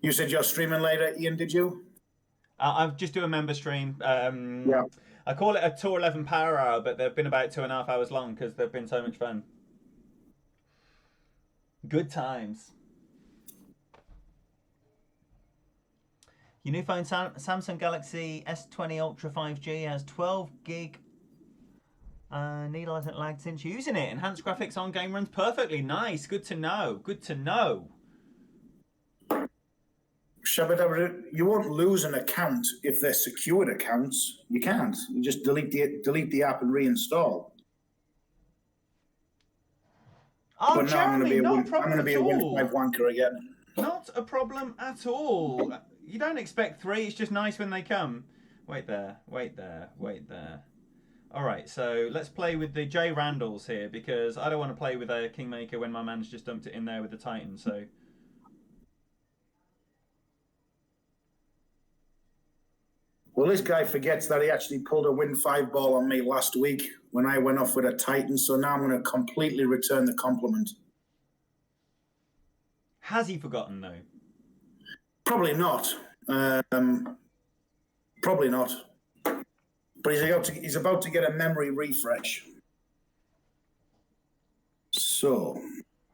You said you're streaming later, Ian, did you? I've just do a member stream. Yeah. I call it a Tour 11 Power Hour, but they've been about 2.5 hours long because they've been so much fun. Good times. Your new phone, Samsung Galaxy S20 Ultra 5G, has 12 gig. Needle hasn't lagged since using it. Enhanced graphics on game runs perfectly. Nice. Good to know. Good to know. You won't lose an account if they're secured accounts. You can't. You just delete the app and reinstall. Oh, but now I'm going to be a all. 1.5 wanker again. Not a problem at all. You don't expect 3. It's just nice when they come. Wait there. All right, so let's play with the J Randalls here because I don't want to play with a Kingmaker when my man's just dumped it in there with the Titan. So. Well, this guy forgets that he actually pulled a win 5 ball on me last week when I went off with a Titan, so now I'm going to completely return the compliment. Has he forgotten, though? Probably not. Probably not. But he's about to get a memory refresh. So,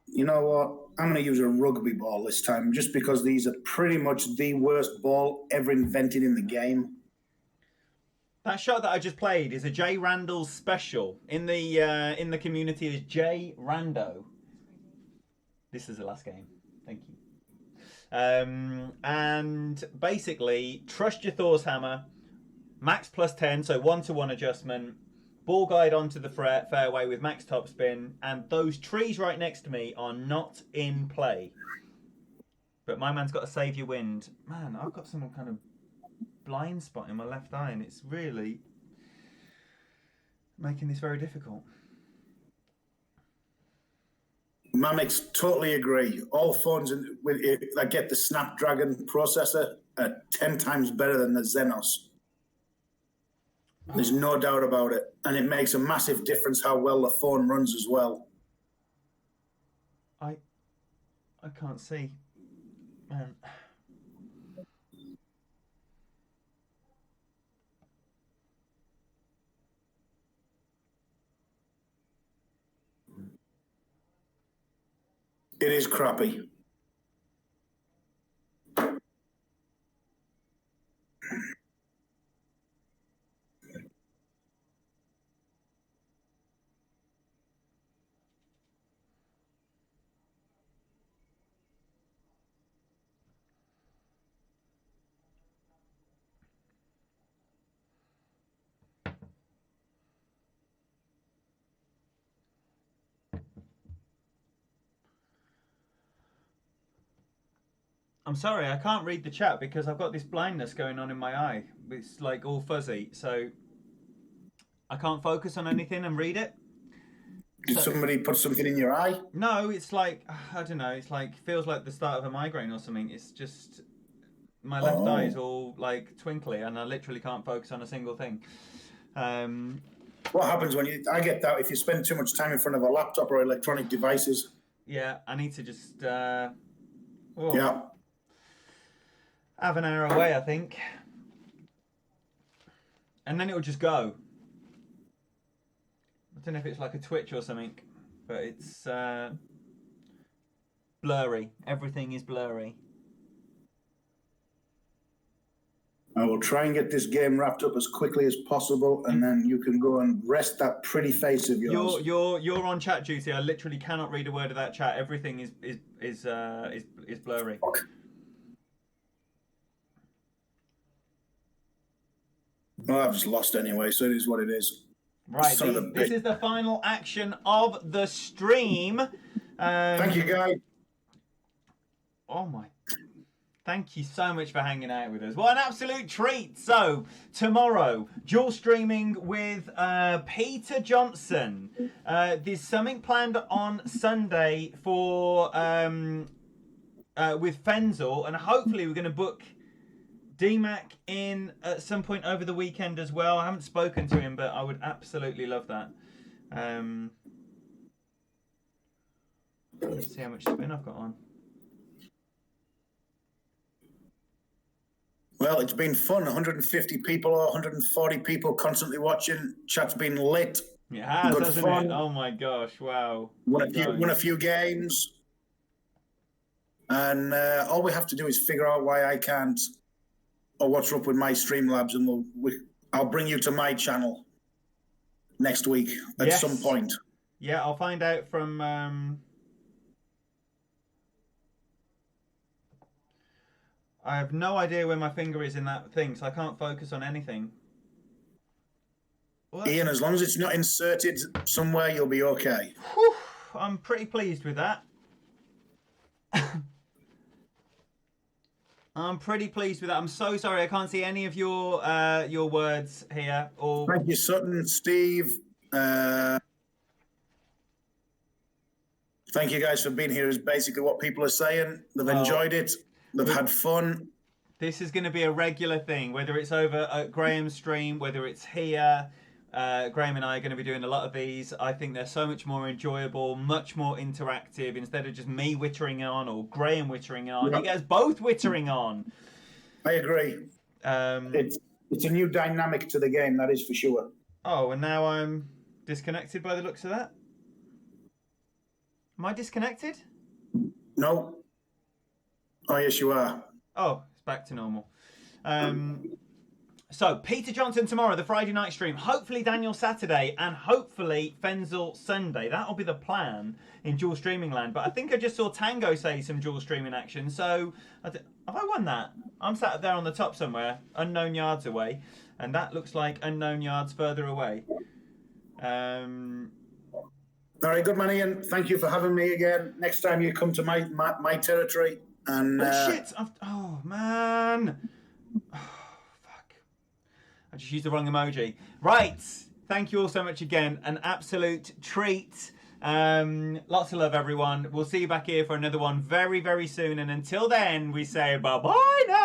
you know what? I'm going to use a rugby ball this time, just because these are pretty much the worst ball ever invented in the game. That shot that I just played is a J Randall special. In the community is J Rando. This is the last game. Thank you. And basically, trust your Thor's hammer. Max plus 10, so 1-to-1 adjustment. Ball guide onto the fairway with max topspin. And those trees right next to me are not in play. But my man's got to save your wind. Man, I've got some kind of blind spot in my left eye, and it's really making this very difficult. Mamix, totally agree. All phones that get the Snapdragon processor are 10 times better than the Xenos. There's no doubt about it. And it makes a massive difference how well the phone runs as well. I can't see. Man. It is crappy. I'm sorry, I can't read the chat because I've got this blindness going on in my eye. It's like all fuzzy, so I can't focus on anything and read it. Did somebody put something in your eye? No, it's like, I don't know, it's like, feels like the start of a migraine or something. It's just, my left eye is all like twinkly and I literally can't focus on a single thing. What happens when I get that if you spend too much time in front of a laptop or electronic devices? Yeah, I need to just, Yeah. have an hour away, I think. And then it'll just go. I don't know if it's like a twitch or something, but it's blurry. Everything is blurry. I will try and get this game wrapped up as quickly as possible, and then you can go and rest that pretty face of yours. You're on chat duty. I literally cannot read a word of that chat. Everything is blurry. Fuck. Well, I've just lost anyway, so it is what it is. Right, this is the final action of the stream. Thank you, guys. Oh my. Thank you so much for hanging out with us. What an absolute treat. So, tomorrow, dual streaming with Peter Johnson. There's something planned on Sunday for with Fenzel, and hopefully we're going to book DMAC in at some point over the weekend as well. I haven't spoken to him, but I would absolutely love that. Let's see how much spin I've got on. Well, it's been fun. 150 people or 140 people constantly watching. Chat's been lit. It has, Good hasn't fun. it? Oh my gosh, wow. Won a few games. And all we have to do is figure out why I can't, or what's up with my Streamlabs, and I'll bring you to my channel next week at some point. Yeah, I'll find out from... I have no idea where my finger is in that thing, so I can't focus on anything. Well, Ian, as long as it's not inserted somewhere, you'll be okay. Whew, I'm pretty pleased with that. I'm pretty pleased with that. I'm so sorry I can't see any of your words here. Or... Thank you, Sutton, Steve. Thank you guys for being here is basically what people are saying. They've enjoyed it. They've had fun. This is going to be a regular thing, whether it's over at Graham's stream, whether it's here. Graham and I are going to be doing a lot of these. I think they're so much more enjoyable, much more interactive. Instead of just me wittering on or Graham wittering on, you guys both wittering on. I agree. It's a new dynamic to the game, that is for sure. Oh, and now I'm disconnected by the looks of that. Am I disconnected? No. Oh, yes, you are. Oh, it's back to normal. So, Peter Johnson tomorrow, the Friday night stream. Hopefully Daniel Saturday, and hopefully Fenzel Sunday. That'll be the plan in dual streaming land. But I think I just saw Tango say some dual streaming action. So, have I won that? I'm sat there on the top somewhere, unknown yards away. And that looks like unknown yards further away. All right, good man, Ian. Thank you for having me again. Next time you come to my territory. And, oh, shit. Oh, man. I just used the wrong emoji. Right. Thank you all so much again. An absolute treat. Lots of love, everyone. We'll see you back here for another one very, very soon. And until then, we say bye-bye now.